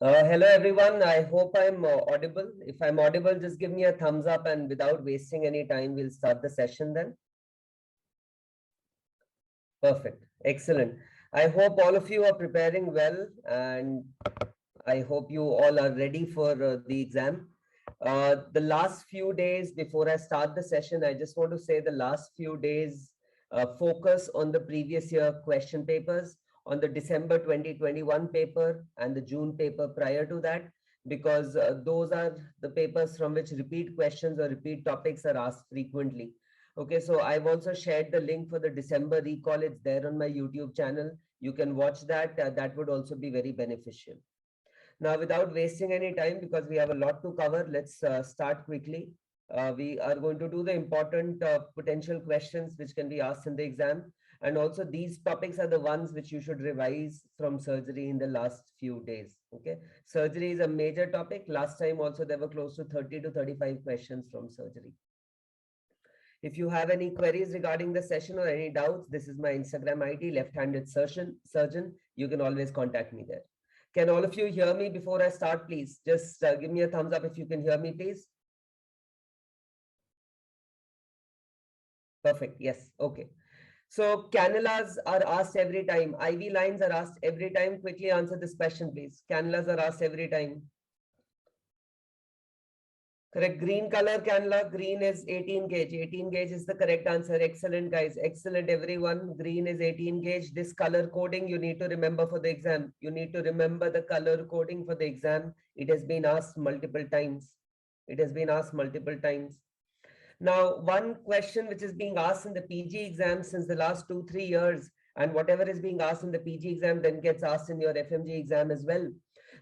Hello everyone. I hope I'm audible. If I'm audible, just give me a thumbs up, and without wasting any time, we'll start the session then. Perfect. Excellent. I hope all of you are preparing well, and I hope you all are ready for the exam. The last few days before I start the session, I just want to say the last few days focus on the previous year question papers, on the December 2021 paper and the June paper prior to that, because those are the papers from which repeat questions or repeat topics are asked frequently. Okay, so I've also shared the link for the December recall. It's there on my YouTube channel. You can watch that. That would also be very beneficial. Now, without wasting any time, because we have a lot to cover, let's start quickly. We are going to do the important potential questions which can be asked in the exam. And also these topics are the ones which you should revise from surgery in the last few days. Okay. Surgery is a major topic. Last time also there were close to 30 to 35 questions from surgery. If you have any queries regarding the session or any doubts, this is my Instagram ID, left-handed surgeon. You can always contact me there. Can all of you hear me before I start, please? Just give me a thumbs up if you can hear me, please. Perfect. Yes. Okay. So cannulas are asked every time. IV lines are asked every time. Quickly answer this question, please. Cannulas are asked every time. Correct. Green color cannula. Green is 18 gauge. 18 gauge is the correct answer. Excellent, guys. Excellent, everyone. Green is 18 gauge. This color coding you need to remember for the exam. You need to remember the color coding for the exam. It has been asked multiple times. It has been asked multiple times. Now, one question which is being asked in the PG exam since the last 2-3 years, and whatever is being asked in the PG exam then gets asked in your FMGE exam as well.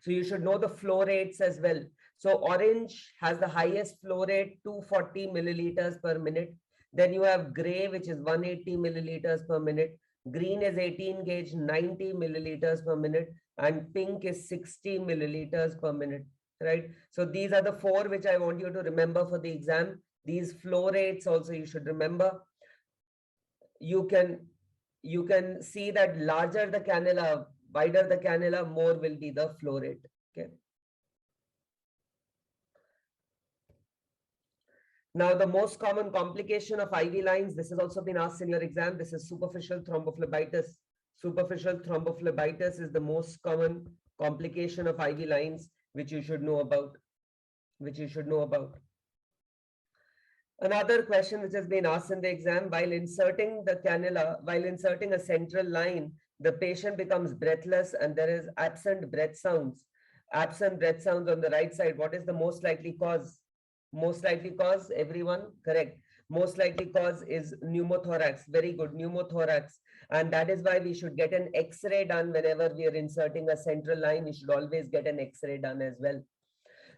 So you should know the flow rates as well. So orange has the highest flow rate, 240 milliliters per minute. Then you have gray, which is 180 milliliters per minute. Green is 18 gauge, 90 milliliters per minute. And pink is 60 milliliters per minute, right? So these are the four which I want you to remember for the exam. These flow rates also you should remember. You can see that larger the cannula, wider the cannula, more will be the flow rate. Okay. Now, the most common complication of IV lines, this has also been asked in your exam. This is superficial thrombophlebitis. Superficial thrombophlebitis is the most common complication of IV lines, which you should know about. Another question which has been asked in the exam, while inserting the cannula, while inserting a central line, the patient becomes breathless and there is absent breath sounds. Absent breath sounds on the right side. What is the most likely cause? Most likely cause, everyone? Correct. Most likely cause is pneumothorax. Very good, pneumothorax. And that is why we should get an X-ray done whenever we are inserting a central line. We should always get an X-ray done as well.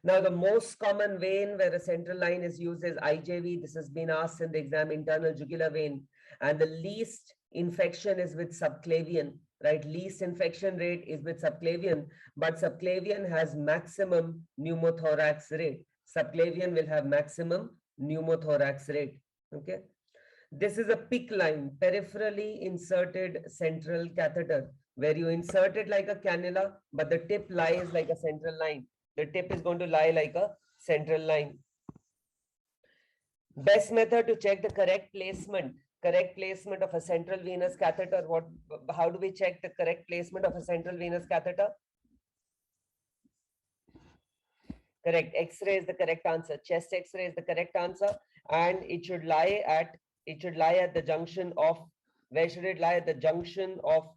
Now, the most common vein where a central line is used is IJV. This has been asked in the exam, internal jugular vein. And the least infection is with subclavian, right? Least infection rate is with subclavian, but subclavian has maximum pneumothorax rate. Subclavian will have maximum pneumothorax rate. Okay. This is a PICC line, peripherally inserted central catheter, where you insert it like a cannula, but the tip lies like a central line. The tip is going to lie like a central line. Best method to check the correct placement of a central venous catheter. How do we check the correct placement of a central venous catheter? Correct. X-ray is the correct answer. Chest X-ray is the correct answer, and it should lie at the junction of, where should it lie? At the junction of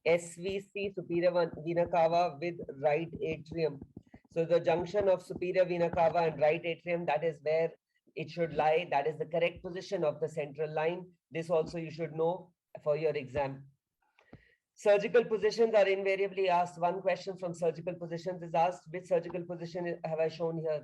SVC, superior vena cava, with right atrium. So the junction of superior vena cava and right atrium, that is where it should lie. That is the correct position of the central line. This also you should know for your exam. Surgical positions are invariably asked. One question from surgical positions is asked. Which surgical position have I shown here?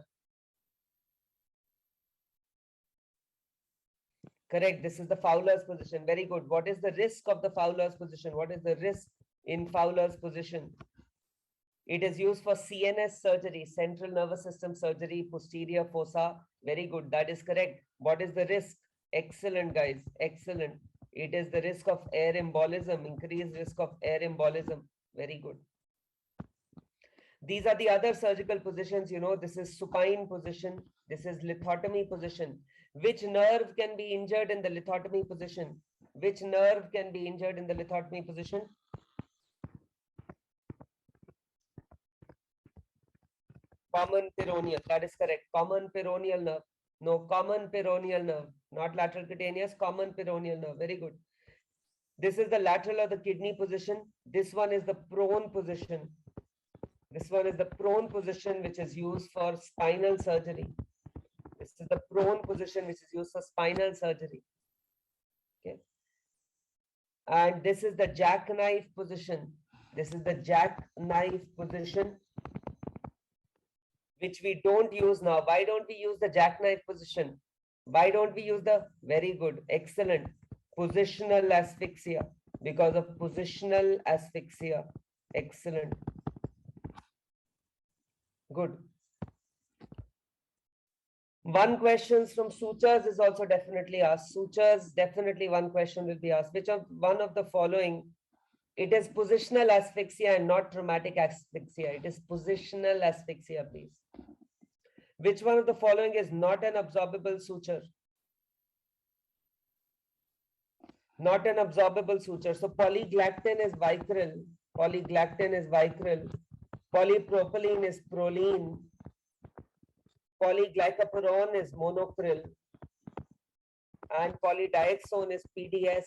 Correct. This is the Fowler's position. Very good. What is the risk of the Fowler's position? What is the risk in Fowler's position? It is used for CNS surgery, central nervous system surgery, posterior fossa. Very good. That is correct. What is the risk? Excellent, guys. Excellent. It is the risk of air embolism, increased risk of air embolism. Very good. These are the other surgical positions, you know, this is supine position, this is lithotomy position. Which nerve can be injured in the lithotomy position? Which nerve can be injured in the lithotomy position? Common peroneal, that is correct. Common peroneal nerve. No, common peroneal nerve, not lateral cutaneous, common peroneal nerve. Very good. This is the lateral of the kidney position. This one is the prone position. This one is the prone position, which is used for spinal surgery. This is the prone position, which is used for spinal surgery. Okay. And this is the jackknife position. This is the jackknife position, which we don't use now. Why don't we use the jackknife position? Why don't we use the, very good, excellent, positional asphyxia? Because of positional asphyxia. Excellent. Good. One questions from sutures is also definitely asked. Sutures, definitely one question will be asked. Which of one of the following? It is positional asphyxia and not traumatic asphyxia. It is positional asphyxia, please. Which one of the following is not an absorbable suture? Not an absorbable suture. So polyglactin is vicryl. Polyglactin is vicryl. Polypropylene is proline. Polyglycopyrrone is monocryl. And polydioxone is PDS.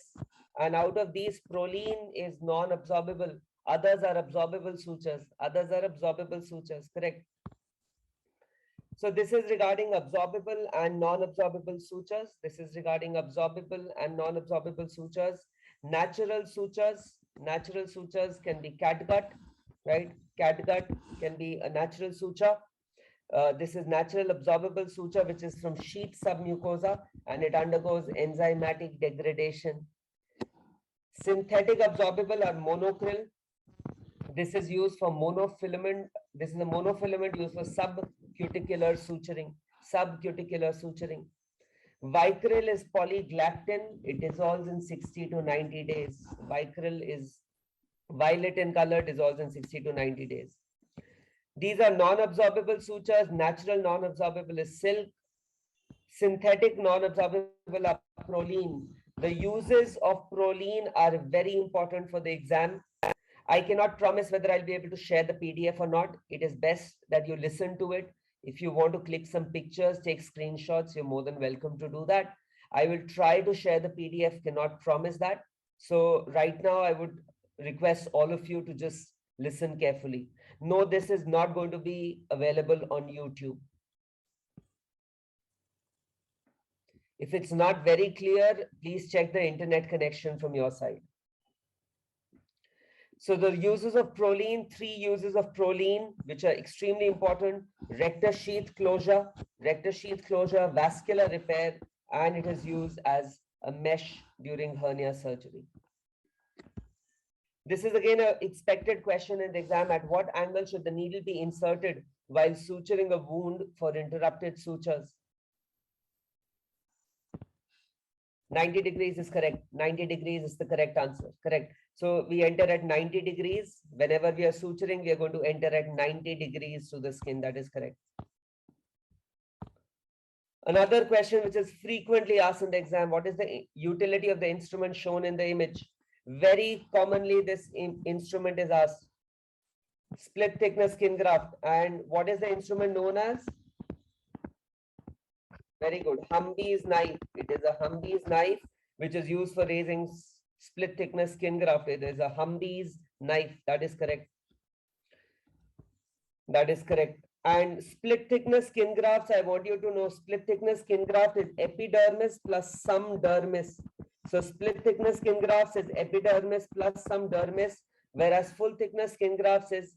And out of these, proline is non-absorbable. Others are absorbable sutures. Others are absorbable sutures. Correct. So this is regarding absorbable and non-absorbable sutures. This is regarding absorbable and non-absorbable sutures. Natural sutures. Natural sutures can be catgut, right? Catgut can be a natural suture. This is natural absorbable suture, which is from sheath submucosa, and it undergoes enzymatic degradation. Synthetic absorbable are monocryl. This is used for monofilament. This is a monofilament used for subcuticular suturing. Subcuticular suturing. Vicryl is polyglactin. It dissolves in 60 to 90 days. Vicryl is violet in color, dissolves in 60 to 90 days. These are non-absorbable sutures. Natural non-absorbable is silk. Synthetic non-absorbable are proline. The uses of proline are very important for the exam. I cannot promise whether I'll be able to share the PDF or not. It is best that you listen to it. If you want to click some pictures, take screenshots, you're more than welcome to do that. I will try to share the PDF, cannot promise that. So right now, I would request all of you to just listen carefully. No, this is not going to be available on YouTube. If it's not very clear, please check the internet connection from your side. So the uses of proline, 3 uses of proline, which are extremely important: rectus sheath closure, vascular repair, and it is used as a mesh during hernia surgery. This is again an expected question in the exam. At what angle should the needle be inserted while suturing a wound for interrupted sutures? 90 degrees is correct. 90 degrees is the correct answer. Correct. So we enter at 90 degrees. Whenever we are suturing, we are going to enter at 90 degrees to the skin. That is correct. Another question which is frequently asked in the exam: what is the utility of the instrument shown in the image? Very commonly, this instrument is asked. Split thickness skin graft. And what is the instrument known as? Very good. Humbee's knife. It is a Humbee's knife, which is used for raising split thickness skin graft. It is a Humbee's knife. That is correct. That is correct. And split thickness skin grafts, I want you to know, split thickness skin graft is epidermis plus some dermis. So split thickness skin grafts is epidermis plus some dermis, whereas full thickness skin grafts is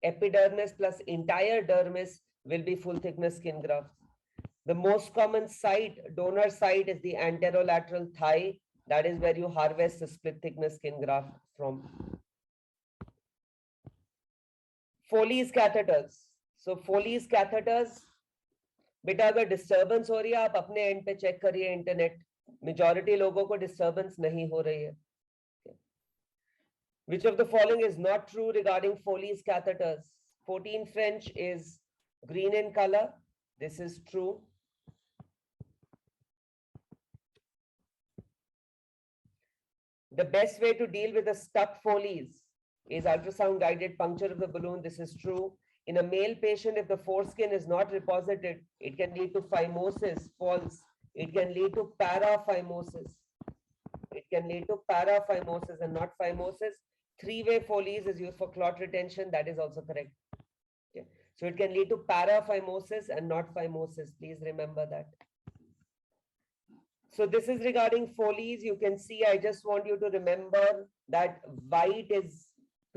epidermis plus entire dermis will be full thickness skin grafts. The most common site, donor site, is the anterolateral thigh. That is where you harvest the split thickness skin graft from. Foley's catheters. So Foley's catheters, बेटा अगर disturbance हो रही है आप अपने and पे check करिए internet. Majority लोगों को डिस्टर्बेंस नहीं हो रही है. Which of the following is not true regarding Foley's catheters? 14 French is green in color. This is true. The best way to deal with the stuck Foley's is ultrasound guided puncture of the balloon. This is true. In a male patient, if the foreskin is not reposited, it can lead to phimosis. False. It can lead to paraphimosis. It can lead to paraphimosis and not phimosis. Three-way Foley's is used for clot retention. That is also correct. Okay. So it can lead to paraphimosis and not phimosis. Please remember that. So this is regarding Foley's. You can see, I just want you to remember that white is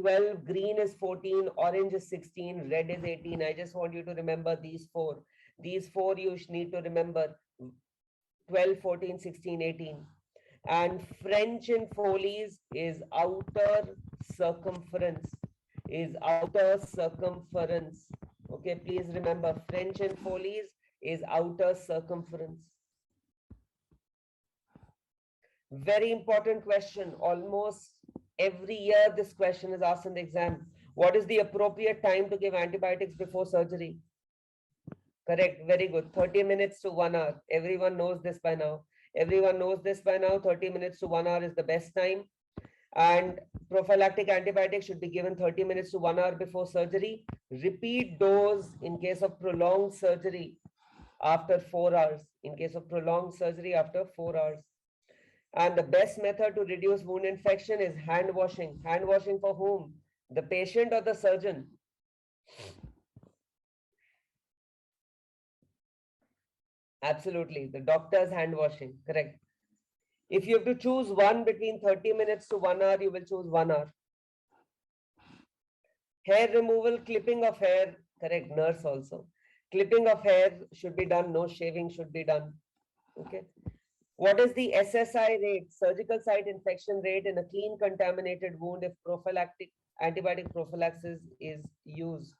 12, green is 14, orange is 16, red is 18. I just want you to remember these four. These four you need to remember: 12, 14, 16, 18. And French in Foley's is outer circumference. Is outer circumference. Okay, please remember, French in Foley's is outer circumference. Very important question. Almost every year this question is asked in the exam. What is the appropriate time to give antibiotics before surgery? Correct. Very good. 30 minutes to 1 hour. Everyone knows this by now. Everyone knows this by now. 30 minutes to 1 hour is the best time. And prophylactic antibiotics should be given 30 minutes to 1 hour before surgery. Repeat dose in case of prolonged surgery after 4 hours. In case of prolonged surgery after 4 hours. And the best method to reduce wound infection is hand washing. Hand washing for whom? The patient or the surgeon? Absolutely. The doctor's hand washing. Correct. If you have to choose one between 30 minutes to 1 hour, you will choose 1 hour. Hair removal, clipping of hair. Correct. Nurse also. Clipping of hair should be done. No shaving should be done. Okay. What is the SSI rate, surgical site infection rate in a clean contaminated wound if prophylactic antibiotic prophylaxis is used?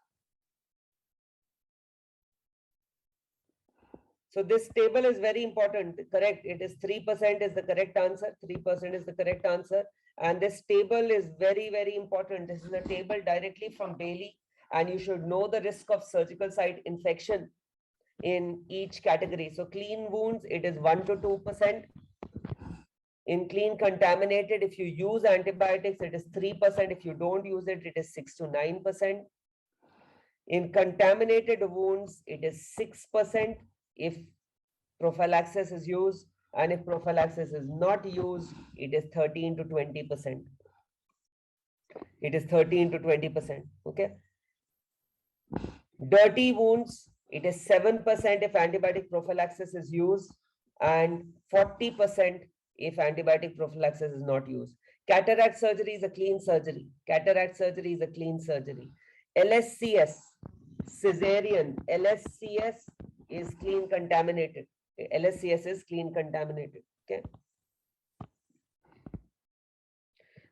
So this table is very important. Correct. It is 3% is the correct answer. 3% is the correct answer. And this table is very, very important. This is a table directly from Bailey, and you should know the risk of surgical site infection in each category. So clean wounds, it is 1 to 2%. In clean contaminated, if you use antibiotics, it is 3%. If you don't use it, it is 6 to 9%. In contaminated wounds, it is 6% if prophylaxis is used, and if prophylaxis is not used, it is 13 to 20%. It is 13 to 20%. Okay. Dirty wounds, it is 7% if antibiotic prophylaxis is used, and 40% if antibiotic prophylaxis is not used. Cataract surgery is a clean surgery. Cataract surgery is a clean surgery. LSCS, cesarean, LSCS is clean contaminated. LSCS is clean contaminated. Okay.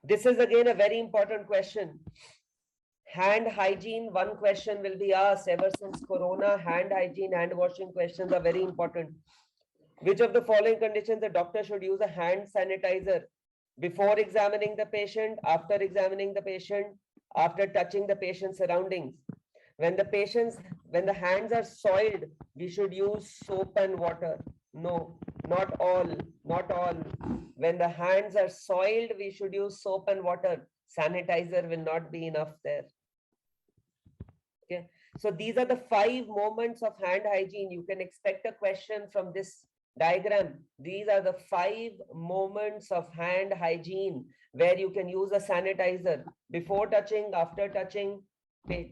This is again a very important question. Hand hygiene, one question will be asked ever since Corona. Hand hygiene, hand washing questions are very important. Which of the following conditions the doctor should use a hand sanitizer before examining the patient, after examining the patient, after touching the patient's surroundings? When the hands are soiled, we should use soap and water. No, not all, not all. When the hands are soiled, we should use soap and water. Sanitizer will not be enough there. Okay. So these are the 5 moments of hand hygiene. You can expect a question from this diagram. These are the 5 moments of hand hygiene where you can use a sanitizer before touching, after touching,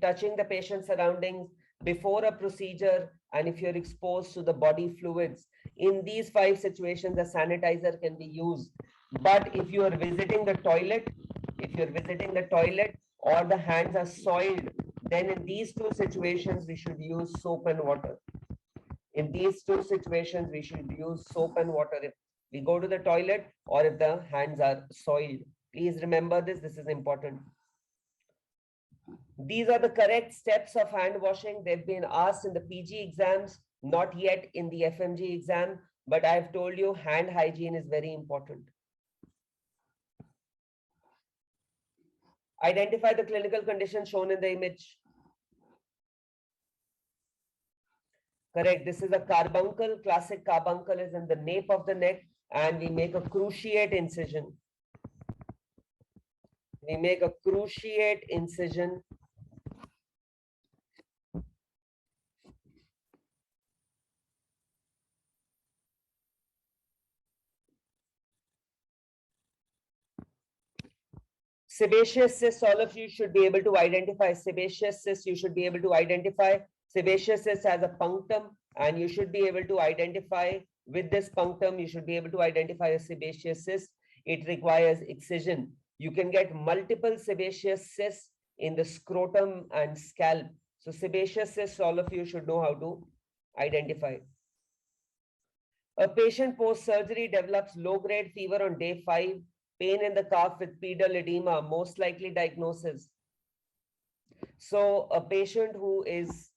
touching the patient's surroundings, before a procedure, and if you're exposed to the body fluids. In these 5 situations, a sanitizer can be used. But if you are visiting the toilet, or the hands are soiled, then in these 2 situations, we should use soap and water. In these 2 situations, we should use soap and water if we go to the toilet or if the hands are soiled. Please remember this. This is important. These are the correct steps of hand washing. They've been asked in the PG exams, not yet in the FMGE exam, but I've told you hand hygiene is very important. Identify the clinical condition shown in the image. Correct. This is a carbuncle. Classic carbuncle is in the nape of the neck, and we make a cruciate incision. We make a cruciate incision. Sebaceous cyst, all of you should be able to identify. Sebaceous cyst, you should be able to identify. Sebaceous cyst has a punctum, and you should be able to identify with this punctum, you should be able to identify a sebaceous cyst. It requires excision. You can get multiple sebaceous cysts in the scrotum and scalp. So sebaceous cysts, all of you should know how to identify. A patient post-surgery develops low-grade fever on day 5, pain in the calf with pedal edema, most likely diagnosis. So a patient who is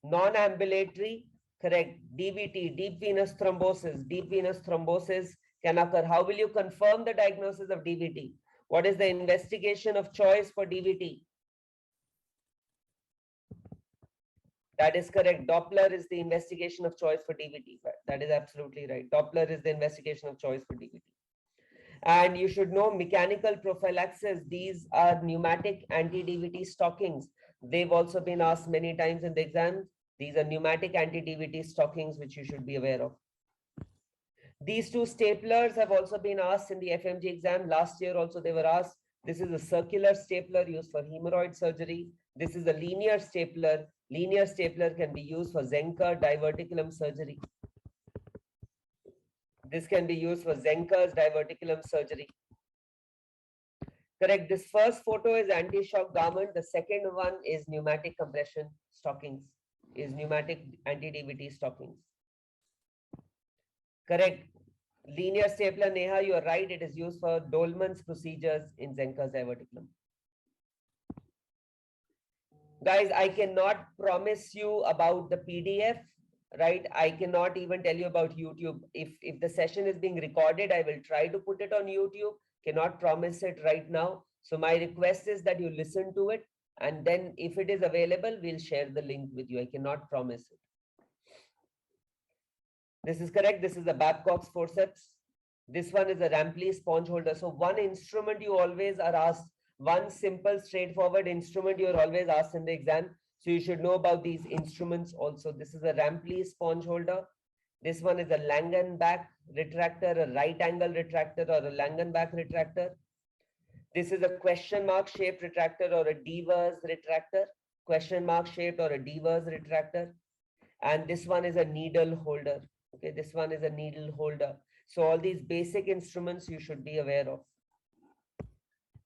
non-ambulatory, correct, DVT, deep venous thrombosis can occur. How will you confirm the diagnosis of DVT? What is the investigation of choice for DVT? That is correct. Doppler is the investigation of choice for DVT. That is absolutely right. Doppler is the investigation of choice for DVT. And you should know mechanical prophylaxis. These are pneumatic anti-DVT stockings. They've also been asked many times in the exams. These are pneumatic anti-DVT stockings, which you should be aware of. These two staplers have also been asked in the FMGE exam. Last year also they were asked. This is a circular stapler used for hemorrhoid surgery. This is a linear stapler. Linear stapler can be used for Zenker diverticulum surgery. This can be used for Zenker's diverticulum surgery. Correct. This first photo is anti-shock garment. The second one is pneumatic compression stockings, is pneumatic anti-DVT stockings. Correct. Linear stapler, Neha, you are right. It is used for Dolman's procedures in Zenker's diverticulum. Guys, I cannot promise you about the PDF, right? I cannot even tell you about YouTube. If the session is being recorded, I will try to put it on YouTube. Cannot promise it right now. So my request is that you listen to it, and then if it is available, we'll share the link with you. I cannot promise it. This is correct. This is the Babcock's forceps. This one is a Rampley sponge holder. So one instrument you always are asked, one simple straightforward instrument you're always asked in the exam. So you should know about these instruments also. This is a Rampley sponge holder. This one is a Langenbach retractor, a right angle retractor or a Langenbach retractor. This is a question mark shaped retractor or a Devers retractor, question mark shaped or a Devers retractor. And this one is a needle holder. Okay, this one is a needle holder. So all these basic instruments you should be aware of.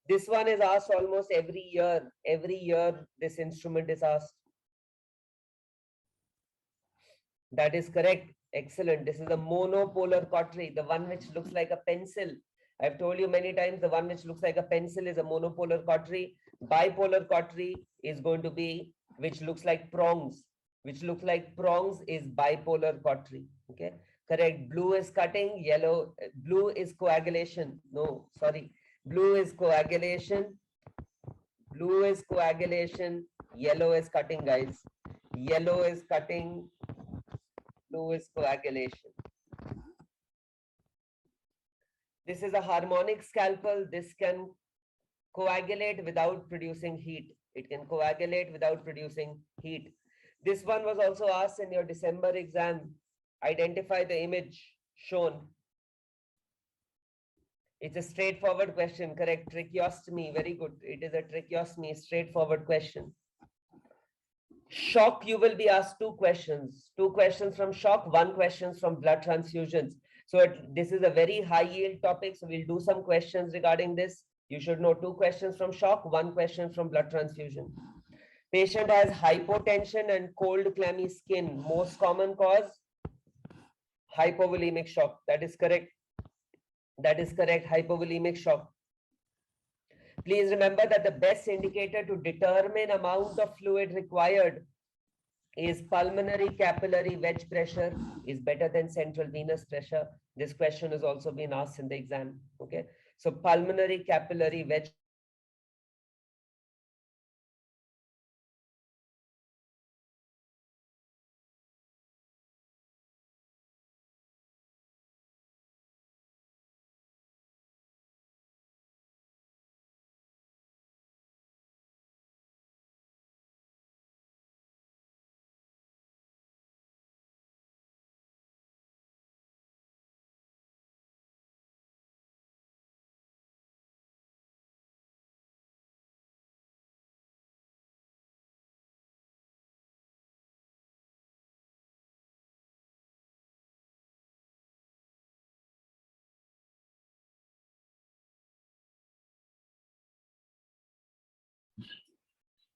This one is asked almost every year. Every year this instrument is asked. That is correct. Excellent. This is a monopolar cautery, the one which looks like a pencil. I've told you many times the one which looks like a pencil is a monopolar cautery. Bipolar cautery is going to be which looks like prongs. Which looks like prongs is bipolar cautery. Okay, correct. Blue is cutting, yellow, blue is coagulation. No, sorry. Blue is coagulation. Blue is coagulation. Yellow is cutting, guys. Yellow is cutting. Blue is coagulation. This is a harmonic scalpel. This can coagulate without producing heat. It can coagulate without producing heat. This one was also asked in your December exam. Identify the image shown. It's a straightforward question, correct? Tracheostomy, very good. It is a tracheostomy, straightforward question. Shock, you will be asked two questions. Two questions from shock, one question from blood transfusions. So this is a very high yield topic. So we'll do some questions regarding this. You should know two questions from shock, one question from blood transfusion. Patient has hypotension and cold clammy skin. Most common cause? Hypovolemic shock. That is correct. That is correct. Hypovolemic shock. Please remember that the best indicator to determine amount of fluid required is pulmonary capillary wedge pressure is better than central venous pressure. This question has also been asked in the exam. Okay. So pulmonary capillary wedge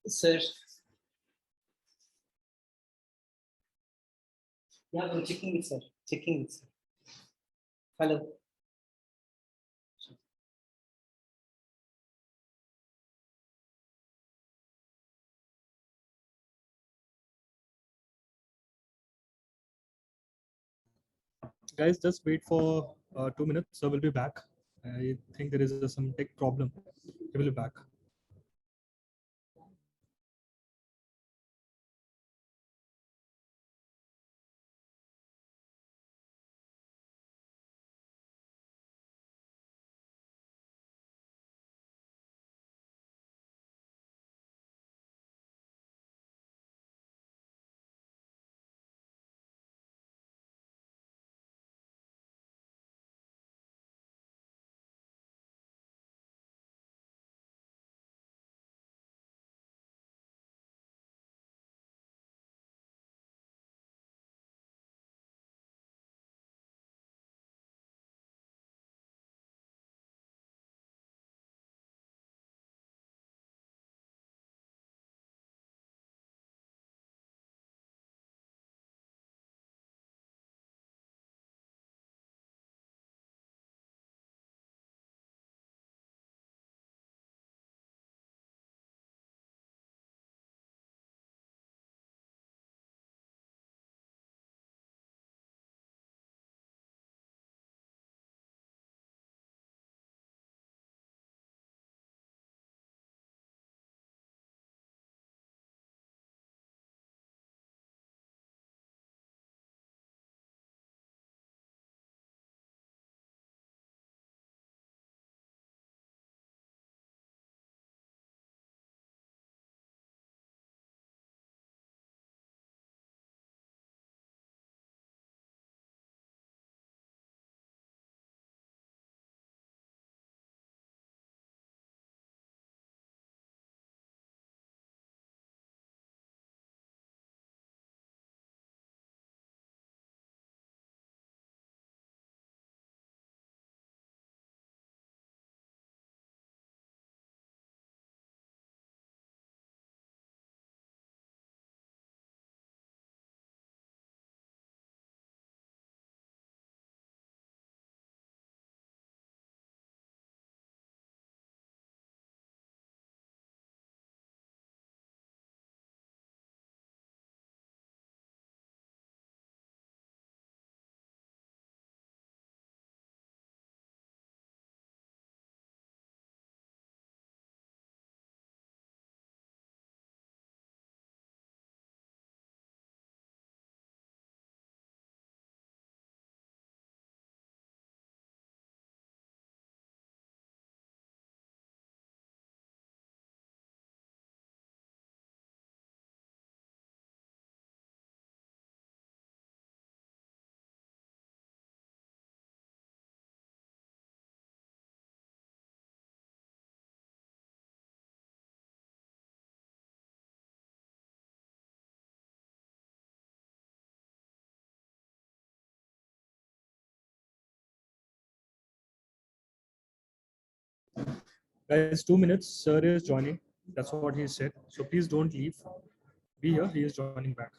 Sir. Yeah, bro, checking it, sir. Checking it, sir. Hello. Guys, just wait for 2 minutes. Sir will be back. I think there is some tech problem. He will be back. Guys, 2 minutes. Sir is joining. That's what he said. So please don't leave. Be here. He is joining back.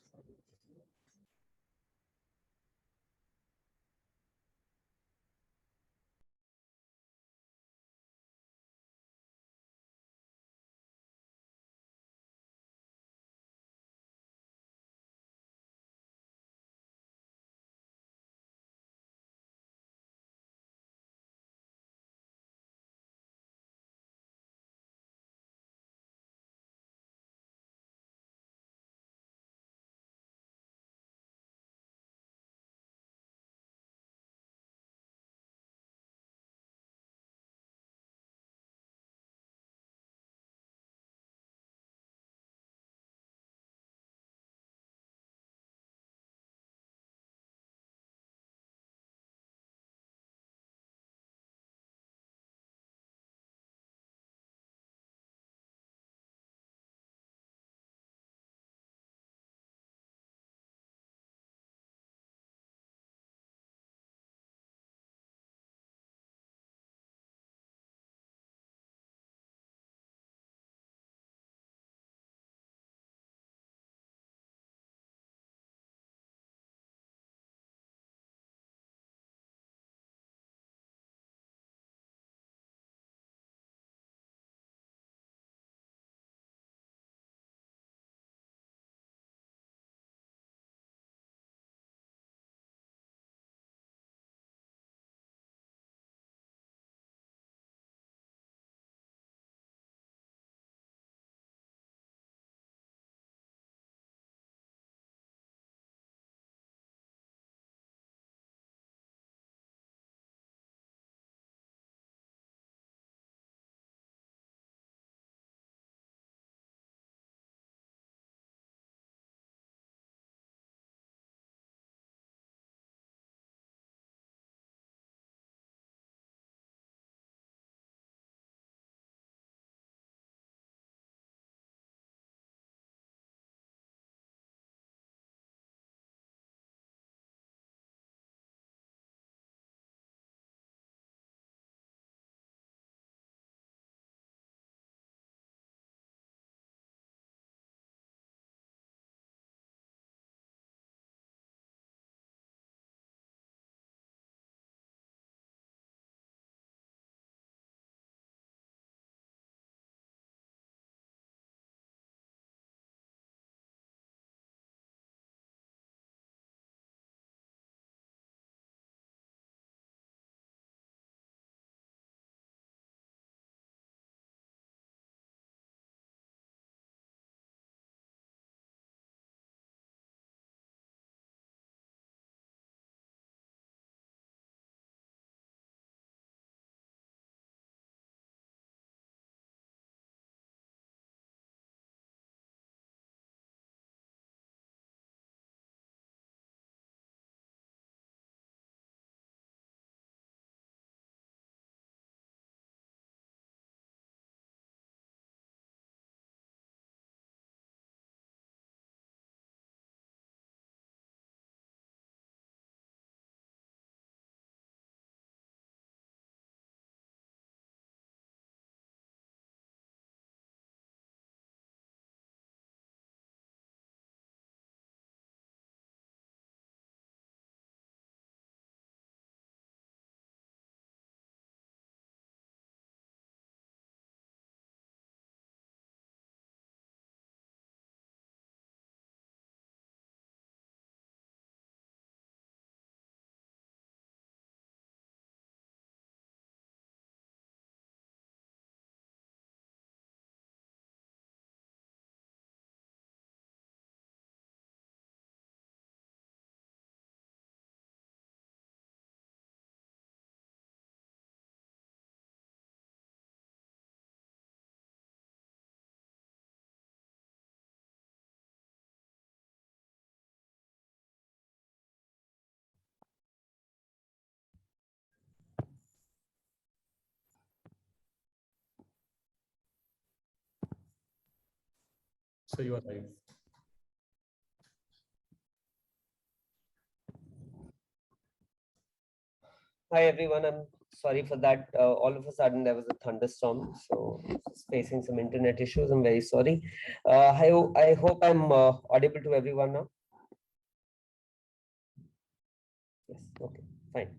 So you are live. Hi everyone, I'm sorry for that. All of a sudden there was a thunderstorm, so just facing some internet issues. I'm very sorry. I hope I'm audible to everyone now. Yes, okay, fine.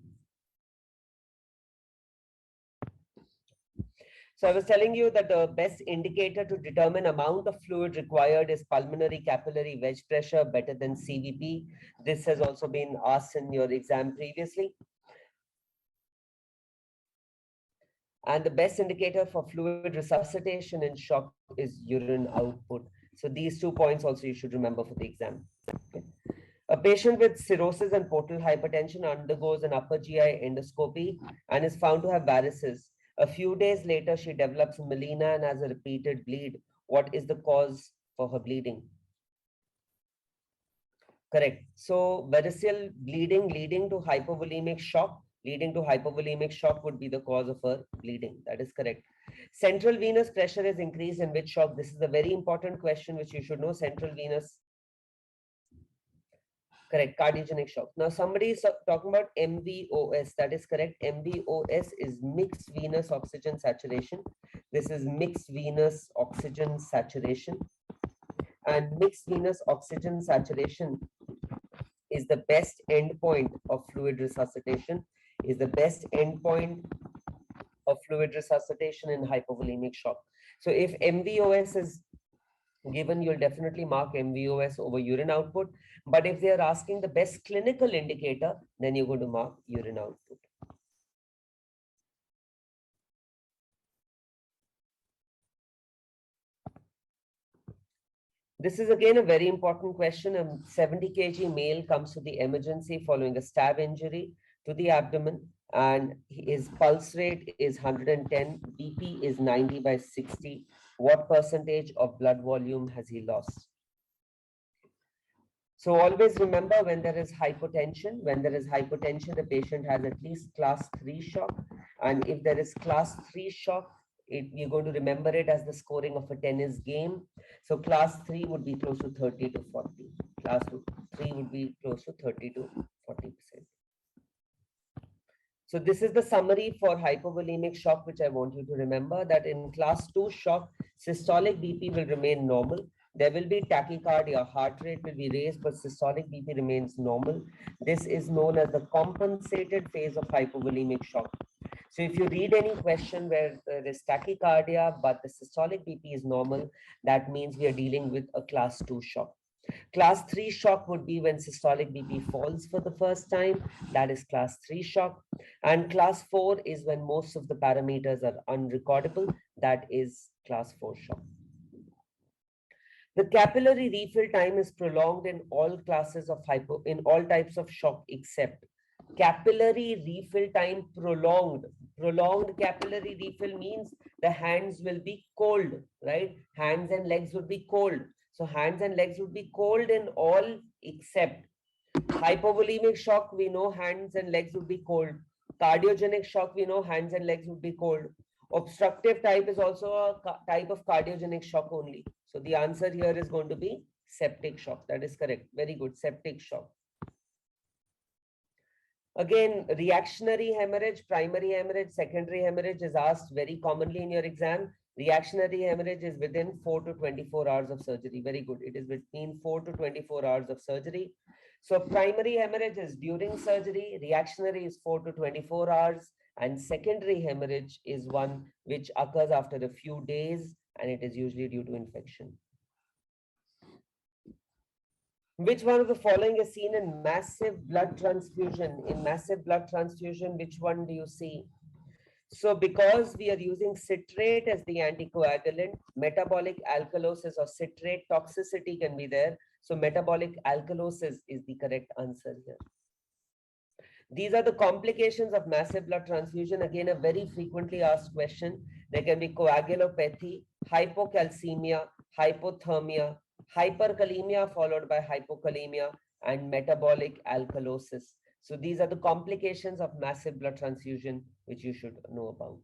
So I was telling you that the best indicator to determine amount of fluid required is pulmonary capillary wedge pressure, better than CVP. This has also been asked in your exam previously. And the best indicator for fluid resuscitation in shock is urine output. So these 2 points also you should remember for the exam. Okay. A patient with cirrhosis and portal hypertension undergoes an upper GI endoscopy and is found to have varices. A few days later, she develops melena and has a repeated bleed. What is the cause for her bleeding? Correct. So variceal bleeding leading to hypovolemic shock. Leading to hypovolemic shock would be the cause of her bleeding. That is correct. Central venous pressure is increased in which shock? This is a very important question which you should know. Central venous. Correct. Cardiogenic shock. Now somebody is talking about MVOS. That is correct. MVOS is mixed venous oxygen saturation. This is mixed venous oxygen saturation. And mixed venous oxygen saturation is the best endpoint of fluid resuscitation, is the best endpoint of fluid resuscitation in hypovolemic shock. So if MVOS is given, you'll definitely mark MVOS over urine output. But if they are asking the best clinical indicator, then you're going to mark urine output. This is again a very important question. A 70 kg male comes to the emergency following a stab injury to the abdomen, and his pulse rate is 110, BP is 90/60. What percentage of blood volume has he lost? So always remember, when there is hypotension, the patient has at least class 3 shock. And if there is class 3 shock, you're going to remember it as the scoring of a tennis game. So class 3 would be close to 30 to 40. Class 3 would be close to 30 to 40%. So this is the summary for hypovolemic shock, which I want you to remember, that in class 2 shock, systolic BP will remain normal. There will be tachycardia, heart rate will be raised, but systolic BP remains normal. This is known as the compensated phase of hypovolemic shock. So if you read any question where there is tachycardia, but the systolic BP is normal, that means we are dealing with a class 2 shock. Class 3 shock would be when systolic BP falls for the first time. That is class 3 shock. And class 4 is when most of the parameters are unrecordable. That is class 4 shock. The capillary refill time is prolonged in all classes of in all types of shock except capillary refill time prolonged. Prolonged capillary refill means the hands will be cold, right? Hands and legs would be cold. So hands and legs would be cold in all except hypovolemic shock. We know hands and legs would be cold. Cardiogenic shock, we know hands and legs would be cold. Obstructive type is also a type of cardiogenic shock only. So the answer here is going to be septic shock. That is correct. Very good. Septic shock. Again, reactionary hemorrhage, primary hemorrhage, secondary hemorrhage is asked very commonly in your exam. Reactionary hemorrhage is within 4 to 24 hours of surgery. Very good. It is between 4 to 24 hours of surgery. So primary hemorrhage is during surgery, reactionary is 4 to 24 hours, and secondary hemorrhage is one which occurs after a few days, and it is usually due to infection. Which one of the following is seen in massive blood transfusion? In massive blood transfusion, which one do you see? So because we are using citrate as the anticoagulant, metabolic alkalosis or citrate toxicity can be there. So metabolic alkalosis is the correct answer here. These are the complications of massive blood transfusion. Again, a very frequently asked question. There can be coagulopathy, hypocalcemia, hypothermia, hyperkalemia followed by hypokalemia, and metabolic alkalosis. So these are the complications of massive blood transfusion which you should know about.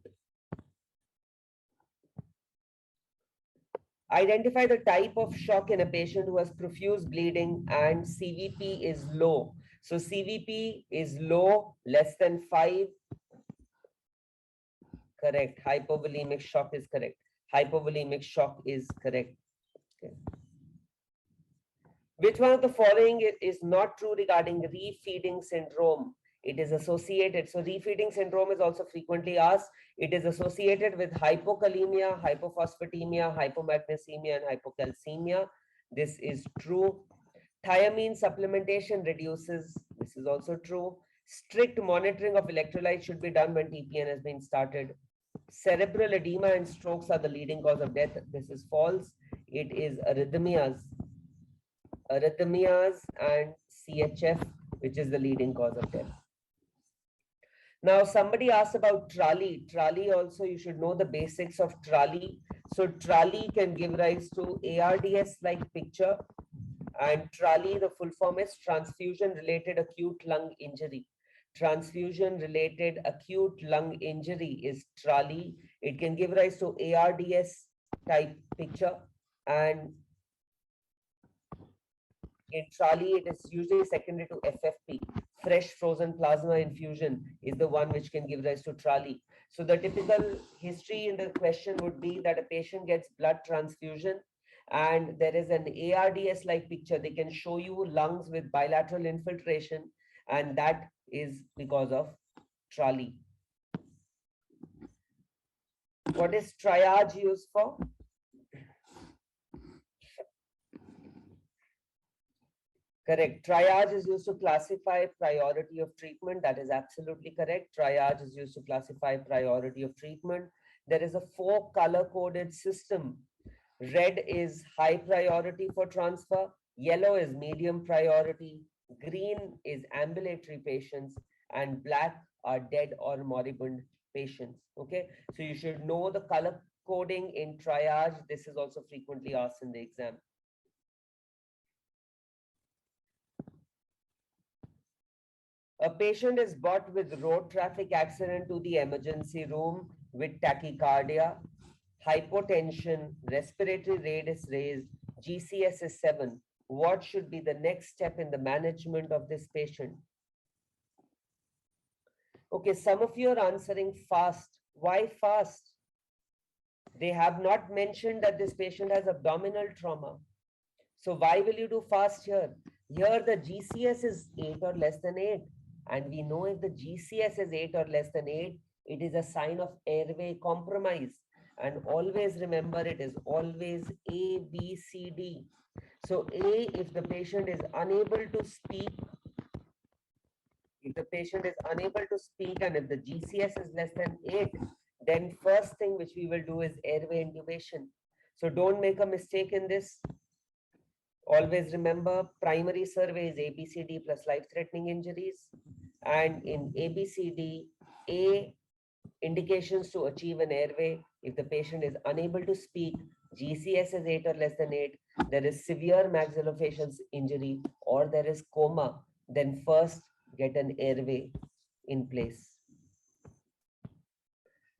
Identify the type of shock in a patient who has profuse bleeding and CVP is low. So CVP is low, less than 5. Correct. Hypovolemic shock is correct. Hypovolemic shock is correct. Okay. Which one of the following is not true regarding refeeding syndrome? It is associated. So refeeding syndrome is also frequently asked. It is associated with hypokalemia, hypophosphatemia, hypomagnesemia, and hypocalcemia. This is true. Thiamine supplementation reduces. This is also true. Strict monitoring of electrolytes should be done when TPN has been started. Cerebral edema and strokes are the leading cause of death. This is false. It is arrhythmias and CHF, which is the leading cause of death. Now, somebody asked about trolley. Trolley also, you should know the basics of trolley. So trolley can give rise to ARDS-like picture. And trolley, the full form is transfusion-related acute lung injury. Transfusion-related acute lung injury is trolley. It can give rise to ARDS-type picture. And in trolley, it is usually secondary to FFP. Fresh frozen plasma infusion is the one which can give rise to trolley. So the typical history in the question would be that a patient gets blood transfusion and there is an ARDS-like picture. They can show you lungs with bilateral infiltration, and that is because of trolley. What is triage used for? Correct. Triage is used to classify priority of treatment. That is absolutely correct. Triage is used to classify priority of treatment. There is a 4 color-coded system. Red is high priority for transfer. Yellow is medium priority. Green is ambulatory patients. And black are dead or moribund patients. Okay. So you should know the color coding in triage. This is also frequently asked in the exam. A patient is brought with road traffic accident to the emergency room with tachycardia, hypotension, respiratory rate is raised, GCS is 7. What should be the next step in the management of this patient? Okay, some of you are answering fast. Why fast? They have not mentioned that this patient has abdominal trauma. So why will you do fast here? Here the GCS is 8 or less than 8. And we know if the GCS is 8 or less than 8, it is a sign of airway compromise. And always remember, it is always A, B, C, D. So A, if the patient is unable to speak, and if the GCS is less than 8, then first thing which we will do is airway intubation. So don't make a mistake in this. Always remember, primary survey is ABCD plus life-threatening injuries. And in ABCD, A, indications to achieve an airway. If the patient is unable to speak, GCS is 8 or less than 8, there is severe maxillofacial injury or there is coma, then first get an airway in place.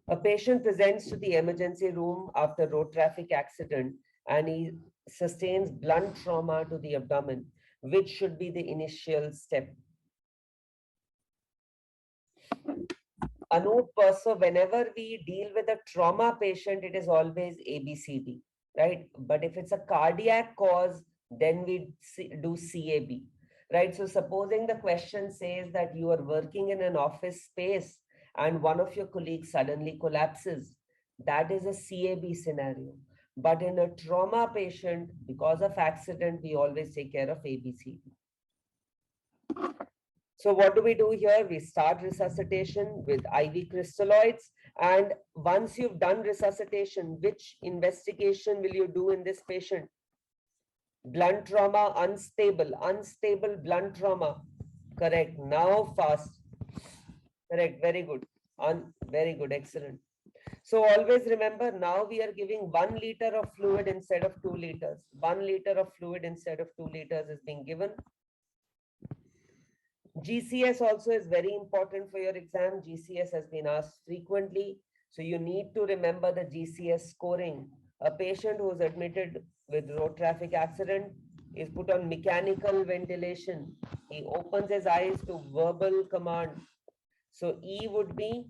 A patient presents to the emergency room after road traffic accident and he sustains blunt trauma to the abdomen. Which should be the initial step? Anup, so whenever we deal with a trauma patient, it is always ABCD, right? But if it's a cardiac cause, then we do CAB, right? So supposing the question says that you are working in an office space and one of your colleagues suddenly collapses, that is a CAB scenario. But in a trauma patient, because of accident, we always take care of ABCD. So what do we do here? We start resuscitation with IV crystalloids. And once you've done resuscitation, which investigation will you do in this patient? Blunt trauma, unstable blunt trauma. Correct. Now fast. Correct. Very good. Very good. Excellent. So always remember, now we are giving 1 liter of fluid instead of 2 liters. 1 liter of fluid instead of 2 liters is being given. GCS also is very important for your exam. GCS has been asked frequently. So you need to remember the GCS scoring. A patient who is admitted with road traffic accident is put on mechanical ventilation. He opens his eyes to verbal command. So E would be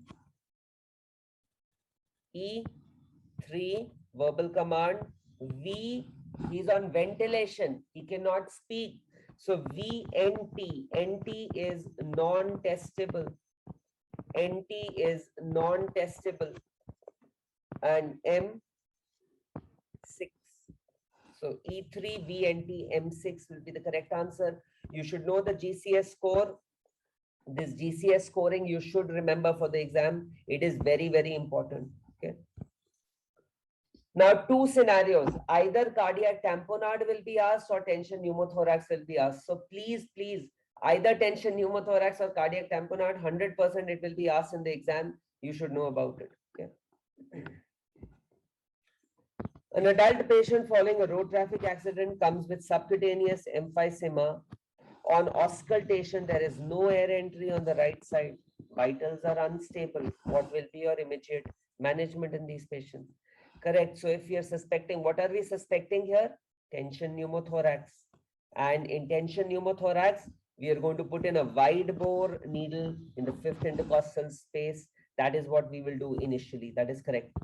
E3, verbal command. V, he's on ventilation. He cannot speak. So VNT, NT is non-testable. NT is non-testable. And M6. So E3, VNT, M6 will be the correct answer. You should know the GCS score. This GCS scoring you should remember for the exam. It is very, very important. Okay. Now, two scenarios, either cardiac tamponade will be asked or tension pneumothorax will be asked. So please, either tension pneumothorax or cardiac tamponade, 100% it will be asked in the exam. You should know about it. Okay. An adult patient following a road traffic accident comes with subcutaneous emphysema. On auscultation, there is no air entry on the right side. Vitals are unstable. What will be your immediate management in these patients? Correct. So if you're suspecting, what are we suspecting here? Tension pneumothorax. And in tension pneumothorax, we are going to put in a wide bore needle in the fifth intercostal space. That is what we will do initially. That is correct.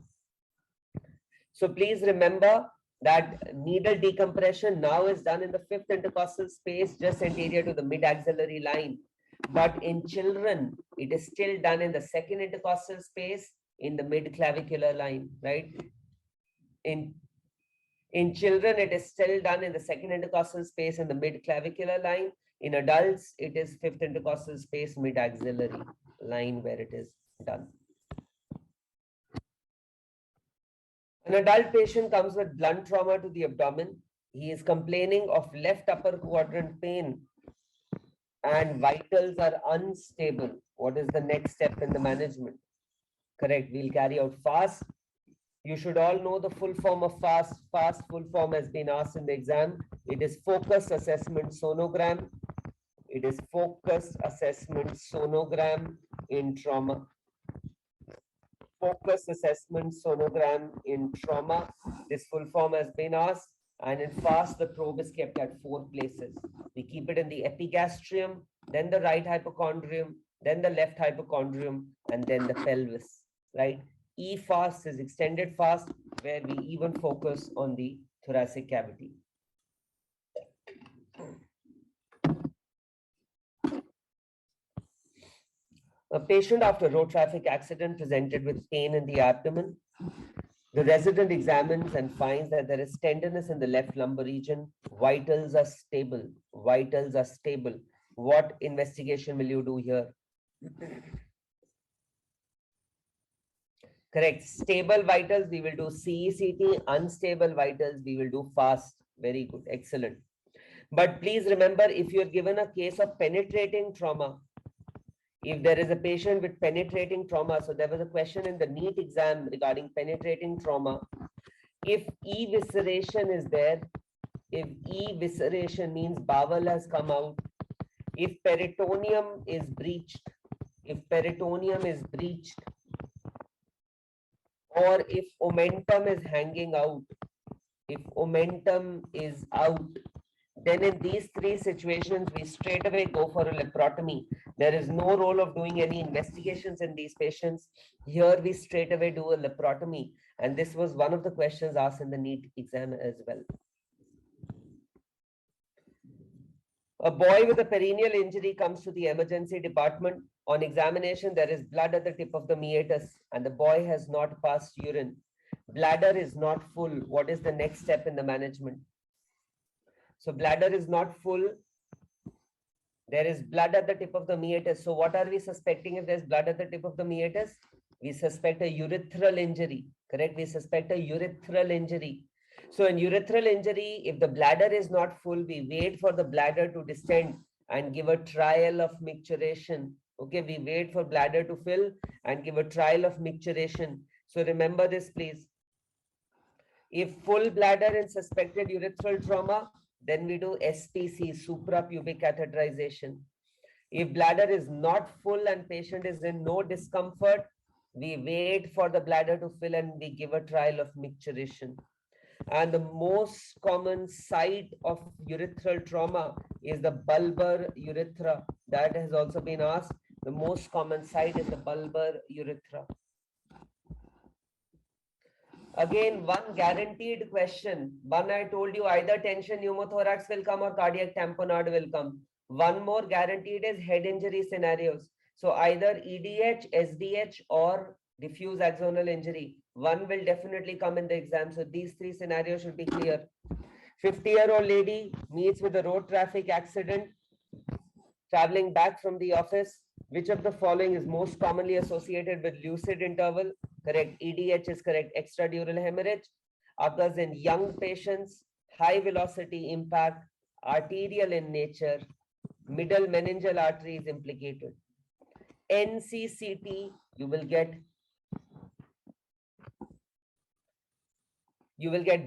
So please remember that needle decompression now is done in the fifth intercostal space, just anterior to the mid-axillary line. But in children, it is still done in the second intercostal space in the mid-clavicular line, right? In children, it is still done in the second intercostal space in the mid-clavicular line. In adults, it is fifth intercostal space, mid-axillary line where it is done. An adult patient comes with blunt trauma to the abdomen. He is complaining of left upper quadrant pain and vitals are unstable. What is the next step in the management? Correct. We'll carry out FAST. You should all know the full form of FAST. FAST full form has been asked in the exam. It is focused assessment sonogram. It is focused assessment sonogram in trauma. Focus assessment sonogram in trauma. This full form has been asked, and in FAST, the probe is kept at 4 places. We keep it in the epigastrium, then the right hypochondrium, then the left hypochondrium, and then the pelvis, right? E-FAST is extended FAST, where we even focus on the thoracic cavity. A patient after road traffic accident presented with pain in the abdomen. The resident examines and finds that there is tenderness in the left lumbar region. Vitals are stable. Vitals are stable. What investigation will you do here? Correct. Stable vitals, we will do CECT. Unstable vitals, we will do FAST. Very good. Excellent. But please remember, if you're given a case of penetrating trauma, if there is a patient with penetrating trauma, so there was a question in the NEET exam regarding penetrating trauma. If evisceration is there, if evisceration means bowel has come out, if peritoneum is breached, or if omentum is hanging out, then in these 3 situations, we straight away go for a laparotomy. There is no role of doing any investigations in these patients. Here we straight away do a laparotomy. And this was one of the questions asked in the NEET exam as well. A boy with a perineal injury comes to the emergency department. On examination, there is blood at the tip of the meatus and the boy has not passed urine. Bladder is not full. What is the next step in the management? So bladder is not full. There is blood at the tip of the meatus. So what are we suspecting if there's blood at the tip of the meatus? We suspect a urethral injury. Correct? We suspect a urethral injury. So in urethral injury, if the bladder is not full, we wait for the bladder to distend and give a trial of micturition. Okay, we wait for bladder to fill and give a trial of micturition. So remember this, please. If full bladder in suspected urethral trauma, then we do SPC, suprapubic catheterization. If bladder is not full and patient is in no discomfort, we wait for the bladder to fill and we give a trial of micturition. And the most common site of urethral trauma is the bulbar urethra. That has also been asked. The most common site is the bulbar urethra. Again, one guaranteed question. One, I told you either tension pneumothorax will come or cardiac tamponade will come. One more guaranteed is head injury scenarios. So either EDH, SDH, or diffuse axonal injury. One will definitely come in the exam. So these three scenarios should be clear. 50-year-old lady meets with a road traffic accident, traveling back from the office. Which of the following is most commonly associated with lucid interval? Correct. EDH is correct. Extradural hemorrhage occurs in young patients, high velocity impact, arterial in nature, middle meningeal artery is implicated. NCCT, you will get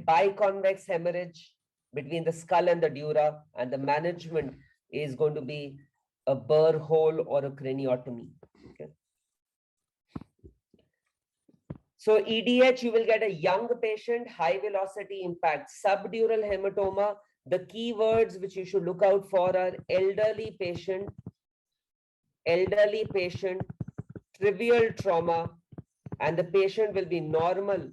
biconvex hemorrhage between the skull and the dura, and the management is going to be a burr hole or a craniotomy. Okay. So EDH, you will get a young patient, high velocity impact, subdural hematoma. The keywords which you should look out for are elderly patient, trivial trauma, and the patient will be normal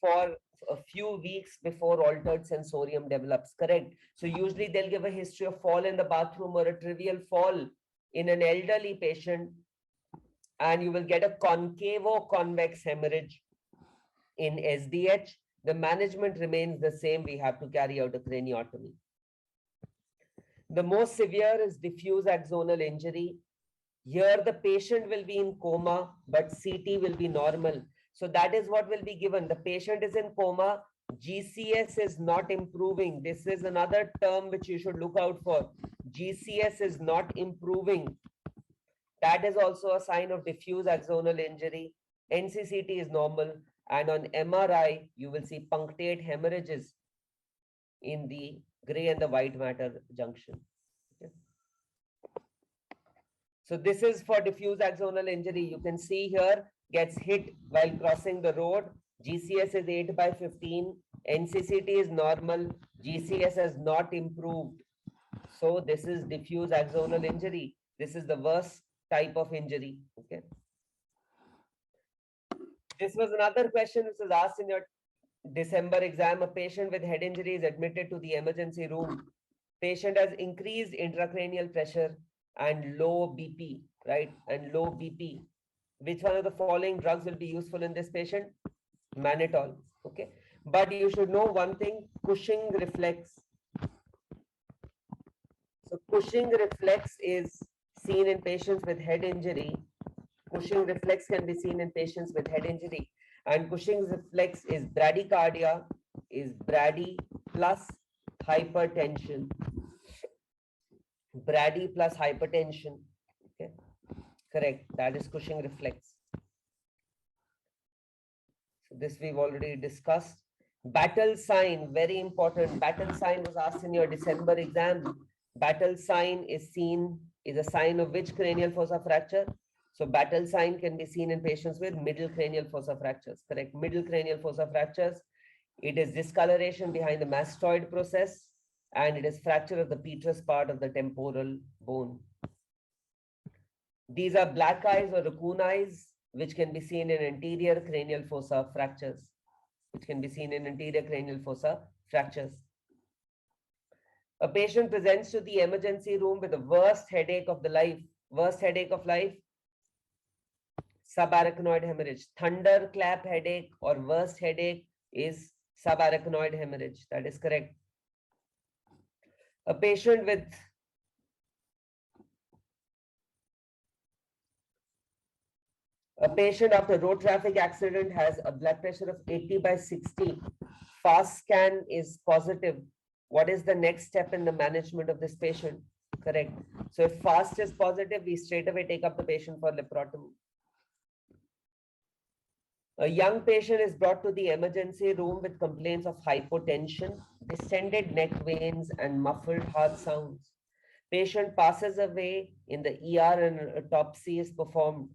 for a few weeks before altered sensorium develops. Correct. So usually they'll give a history of fall in the bathroom or a trivial fall in an elderly patient, and you will get a concavo-convex hemorrhage in SDH. The management remains the same. We have to carry out a craniotomy. The most severe is diffuse axonal injury. Here the patient will be in coma, but CT will be normal. So that is what will be given. The patient is in coma, GCS is not improving. This is another term which you should look out for. GCS is not improving. That is also a sign of diffuse axonal injury. NCCT is normal. And on MRI, you will see punctate hemorrhages in the gray and the white matter junction. Okay. So this is for diffuse axonal injury. You can see here, gets hit while crossing the road. GCS is 8/15. NCCT is normal. GCS has not improved. So this is diffuse axonal injury. This is the worst type of injury. Okay. This was another question which was asked in your December exam. A patient with head injury is admitted to the emergency room. Patient has increased intracranial pressure and low BP, right? And low BP. Which one of the following drugs will be useful in this patient? Mannitol. Okay. But you should know one thing, Cushing reflex. So Cushing reflex is seen in patients with head injury. Cushing reflex can be seen in patients with head injury. And Cushing's reflex is bradycardia, is brady plus hypertension. Brady plus hypertension. Okay. Correct. That is Cushing reflex. So this we've already discussed. Battle sign, very important. Battle sign was asked in your December exam. Battle sign is a sign of which cranial fossa fracture? So battle sign can be seen in patients with middle cranial fossa fractures. Correct. Middle cranial fossa fractures. It is discoloration behind the mastoid process, and it is fracture of the petrous part of the temporal bone. These are black eyes or raccoon eyes, which can be seen in anterior cranial fossa fractures. A patient presents to the emergency room with the worst headache of life, subarachnoid hemorrhage. Thunderclap headache or worst headache is subarachnoid hemorrhage. That is correct. A patient after road traffic accident has a blood pressure of 80/60. Fast scan is positive. What is the next step in the management of this patient? Correct. So if fast is positive, we straight away take up the patient for laparotomy. A young patient is brought to the emergency room with complaints of hypotension, distended neck veins, and muffled heart sounds. Patient passes away in the ER and an autopsy is performed.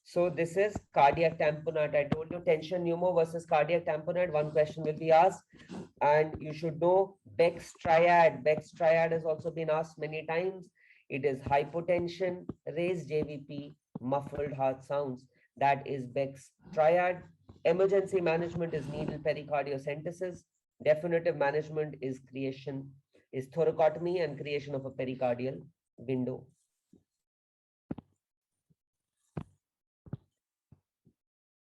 So this is cardiac tamponade. I told you tension pneumo versus cardiac tamponade. One question will be asked, and you should know Beck's triad. Beck's triad has also been asked many times. It is hypotension, raised JVP, muffled heart sounds. That is Beck's triad. Emergency management is needle pericardiocentesis. Definitive management is thoracotomy and creation of a pericardial window.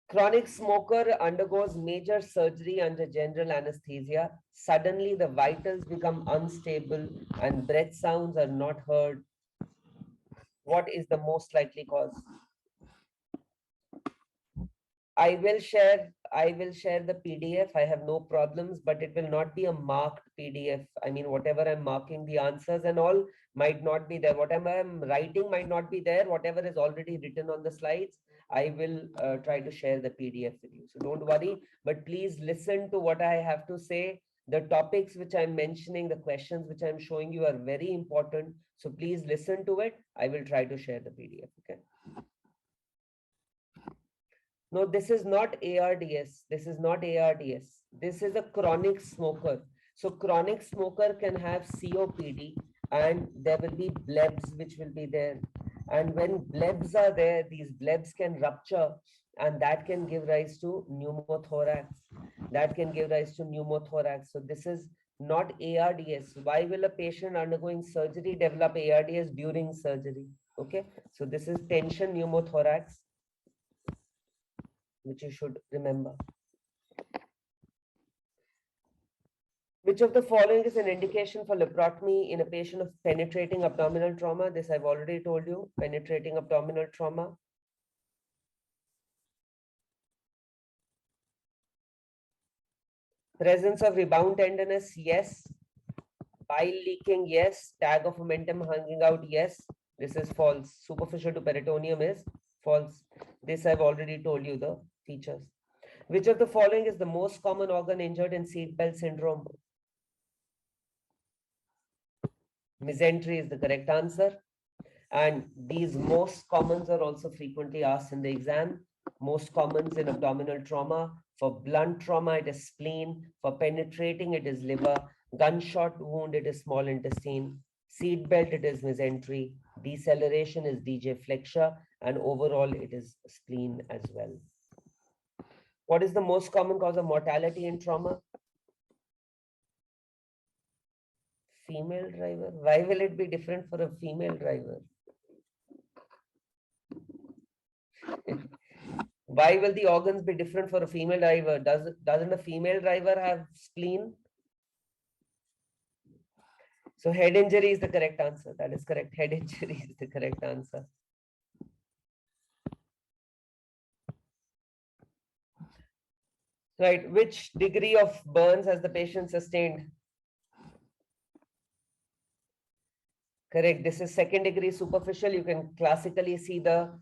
Chronic smoker undergoes major surgery under general anesthesia. Suddenly, the vitals become unstable and breath sounds are not heard. What is the most likely cause? I will share the PDF. I have no problems, but it will not be a marked PDF. I mean, whatever I'm marking, the answers and all might not be there. Whatever I'm writing might not be there. Whatever is already written on the slides, I will try to share the PDF with you. So don't worry, but please listen to what I have to say. The topics which I'm mentioning, the questions which I'm showing you are very important. So please listen to it. I will try to share the PDF. Okay. No, this is not ARDS. This is not ARDS. This is a chronic smoker. So chronic smoker can have COPD and there will be blebs which will be there. And when blebs are there, these blebs can rupture and that can give rise to pneumothorax. That can give rise to pneumothorax. So this is not ARDS. Why will a patient undergoing surgery develop ARDS during surgery? Okay. So this is tension pneumothorax, which you should remember. Which of the following is an indication for laparotomy in a patient of penetrating abdominal trauma? This I've already told you, penetrating abdominal trauma. Presence of rebound tenderness, yes. Bile leaking, yes. Tag of momentum hanging out, yes. This is false. Superficial to peritoneum is false. This I've already told you the features. Which of the following is the most common organ injured in seatbelt syndrome? Mesentery is the correct answer. And these most commons are also frequently asked in the exam. Most commons in abdominal trauma. For blunt trauma, it is spleen. For penetrating, it is liver. Gunshot wound, it is small intestine. Seatbelt, it is mesentery. Deceleration is DJ flexure. And overall, it is spleen as well. What is the most common cause of mortality in trauma? Female driver. Why will it be different for a female driver? Why will the organs be different for a female driver? Doesn't a female driver have spleen? So head injury is the correct answer. That is correct. Head injury is the correct answer. Right. Which degree of burns has the patient sustained? Correct. This is second degree superficial. You can classically see the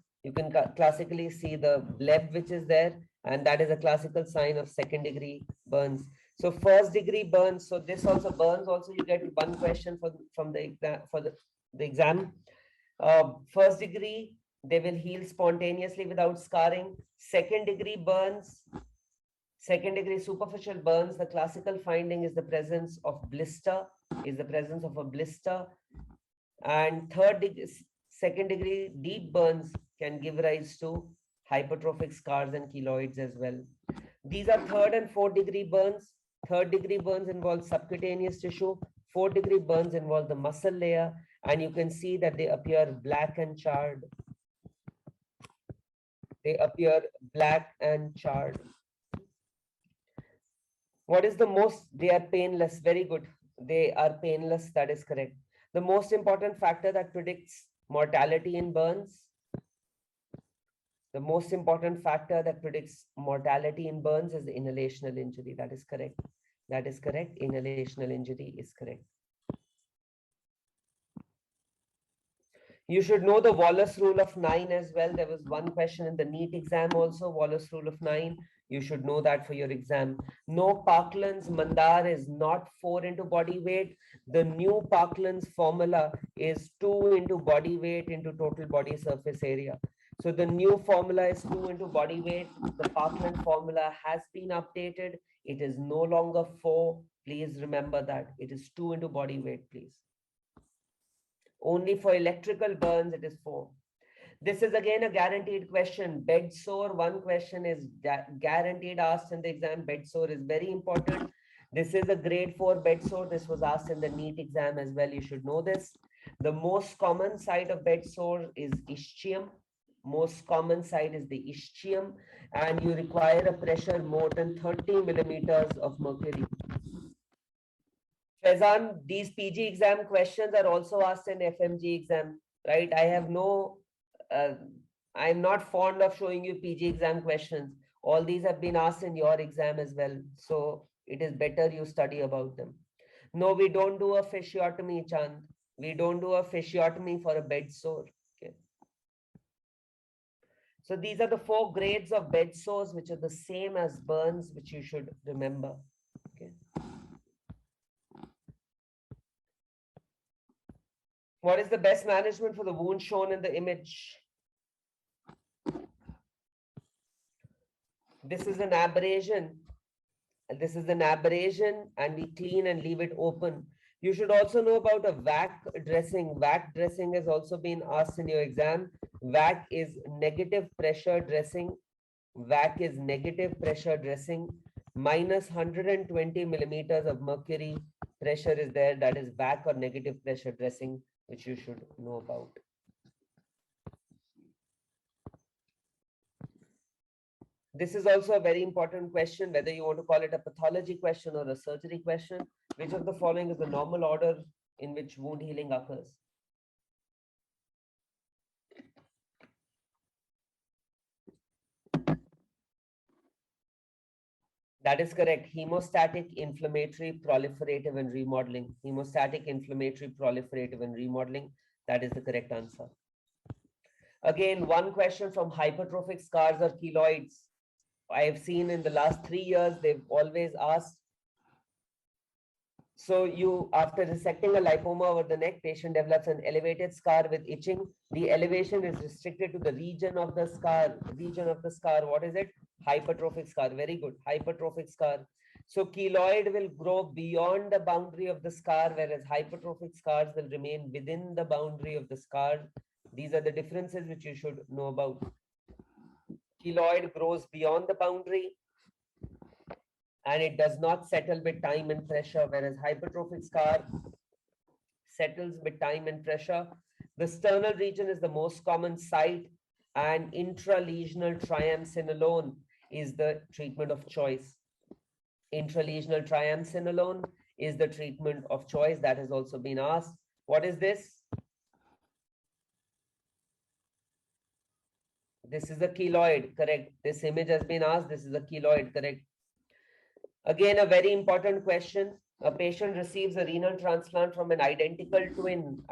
bleb which is there, and that is a classical sign of second degree burns. So first degree burns. So this also burns. Also, you get one question from the exam. First degree, they will heal spontaneously without scarring. Second degree burns. Second degree superficial burns. The classical finding is the presence of blister. And second degree deep burns can give rise to hypertrophic scars and keloids as well. These are third and fourth degree burns. Third degree burns involve subcutaneous tissue. Fourth degree burns involve the muscle layer, and you can see that they appear black and charred. They appear black and charred. What is the most? They are painless. Very good. They are painless. That is correct. The most important factor that predicts mortality in burns. The most important factor that predicts mortality in burns is the inhalational injury. That is correct. That is correct. Inhalational injury is correct. You should know the Wallace rule of 9 as well. There was one question in the NEET exam also, Wallace rule of 9. You should know that for your exam. No, Parkland's Mandar is not 4 into body weight. The new Parkland's formula is 2 into body weight into total body surface area. So the new formula is 2 into body weight. The Parkland formula has been updated. It is no longer 4. Please remember that. It is 2 into body weight, please. Only for electrical burns, it is 4. This is again a guaranteed question. Bed sore, one question is guaranteed asked in the exam. Bed sore is very important. This is a grade 4 bed sore. This was asked in the NEET exam as well. You should know this. The most common site of bed sore is ischium. Most common site is the ischium, and you require a pressure more than 30 millimeters of mercury. Faizan, these PG exam questions are also asked in FMG exam, right? I'm not fond of showing you PG exam questions. All these have been asked in your exam as well. So it is better you study about them. No, we don't do a fasciotomy, Chand. We don't do a fasciotomy for a bed sore. Okay. So these are the 4 grades of bed sores, which are the same as burns, which you should remember. Okay. What is the best management for the wound shown in the image? This is an abrasion. This is an abrasion, and we clean and leave it open. You should also know about a VAC dressing. VAC dressing has also been asked in your exam. VAC is negative pressure dressing. VAC is negative pressure dressing. Minus 120 millimeters of mercury pressure is there. That is VAC or negative pressure dressing, which you should know about. This is also a very important question, whether you want to call it a pathology question or a surgery question. Which of the following is the normal order in which wound healing occurs? That is correct. Hemostatic, inflammatory, proliferative, and remodeling. Hemostatic, inflammatory, proliferative, and remodeling. That is the correct answer. Again, one question from hypertrophic scars or keloids. I have seen in the last 3 years, they've always asked. So you, after resecting a lipoma over the neck, patient develops an elevated scar with itching. The elevation is restricted to the region of the scar. What is it? Hypertrophic scar. Very good. Hypertrophic scar. So keloid will grow beyond the boundary of the scar, whereas hypertrophic scars will remain within the boundary of the scar. These are the differences which you should know about. Keloid grows beyond the boundary and it does not settle with time and pressure, whereas hypertrophic scar settles with time and pressure. The sternal region is the most common site, and intralesional triamcinolone is the treatment of choice. Intralesional triamcinolone is the treatment of choice. That has also been asked. What is this? This is a keloid, correct. This image has been asked. This is a keloid, correct. Again, a very important question. A patient receives a renal transplant from an identical twin.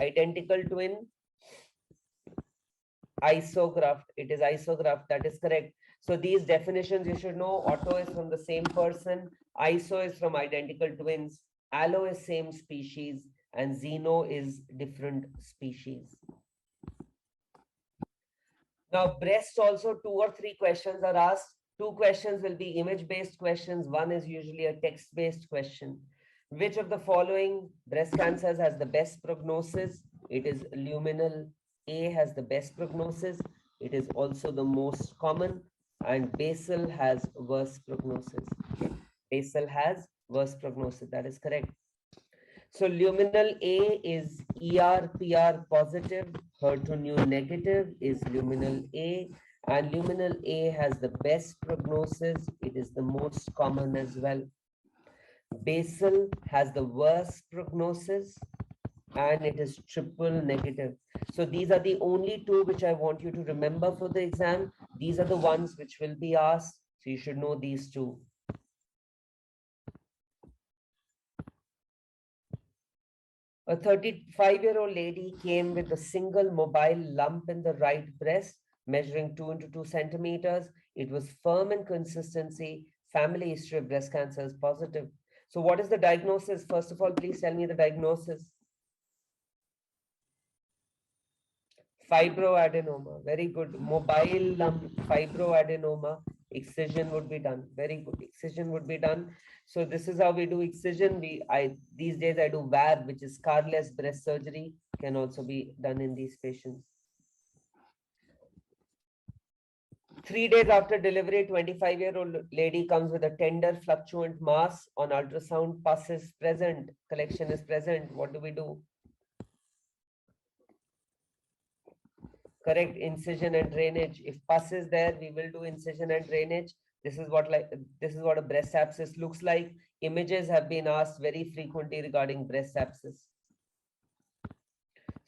Isograft. It is isograft. That is correct. So these definitions you should know. Auto is from the same person. Iso is from identical twins. Allo is same species. And xeno is different species. Now, breast also 2 or 3 questions are asked. 2 questions will be image-based questions. One is usually a text-based question. Which of the following breast cancers has the best prognosis? It is luminal A has the best prognosis. It is also the most common, and basal has worse prognosis. Basal has worse prognosis. That is correct. So luminal A is ER/PR positive, HER2/neu negative is luminal A, and luminal A has the best prognosis. It is the most common as well. Basal has the worst prognosis, and it is triple negative. So these are the only 2 which I want you to remember for the exam. These are the ones which will be asked. So you should know these 2. A 35-year-old lady came with a single mobile lump in the right breast, measuring 2 into 2 centimeters. It was firm in consistency. Family history of breast cancer is positive. So what is the diagnosis? First of all, please tell me the diagnosis. Fibroadenoma, very good. Mobile lump, fibroadenoma, excision would be done. Very good. Excision would be done. So this is how we do excision. These days I do VAB, which is scarless breast surgery, can also be done in these patients. 3 days after delivery, 25-year-old lady comes with a tender fluctuant mass on ultrasound. Pus is present, collection is present. What do we do? Correct, incision and drainage. If pus is there, we will do incision and drainage. This is what a breast abscess looks like. Images have been asked very frequently regarding breast abscess.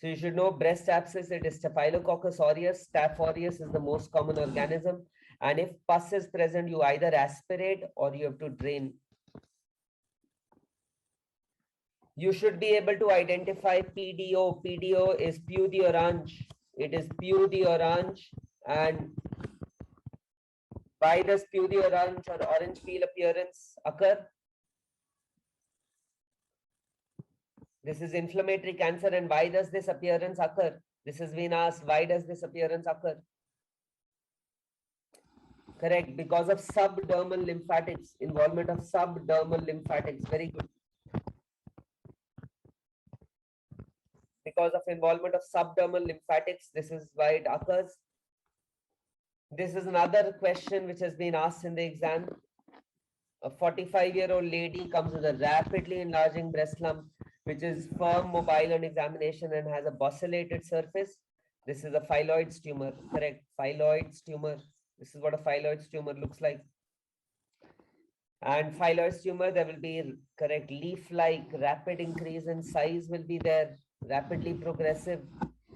So you should know breast abscess, it is Staphylococcus aureus. Staph aureus is the most common organism. And if pus is present, you either aspirate or you have to drain. You should be able to identify PDO. PDO is peau d'orange. It is peau d'orange. And why does peau d'orange or orange peel appearance occur? This is inflammatory cancer. And why does this appearance occur? This has been asked. Why does this appearance occur? Correct. Because of subdermal lymphatics. Involvement of subdermal lymphatics. Very good. Because of involvement of subdermal lymphatics, this is why it occurs. This is another question which has been asked in the exam. A 45-year-old lady comes with a rapidly enlarging breast lump, which is firm, mobile on examination and has a bosselated surface. This is a phylloid tumor. Correct. Phylloid tumor. This is what a phylloid tumor looks like. And phylloid tumor, there will be, correct, leaf-like, rapid increase in size will be there. Rapidly progressive.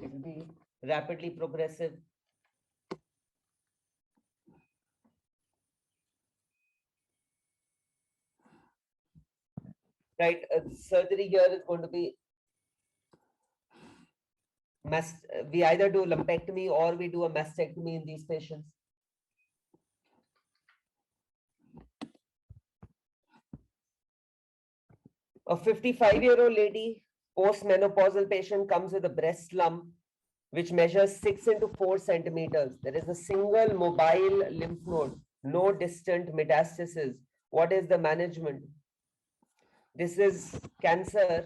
It will be rapidly progressive. Right. Surgery here is going to be we either do lumpectomy or we do a mastectomy in these patients. A 55-year-old lady, postmenopausal patient, comes with a breast lump which measures 6 into 4 centimeters. There is a single mobile lymph node, no distant metastasis. What is the management? This is cancer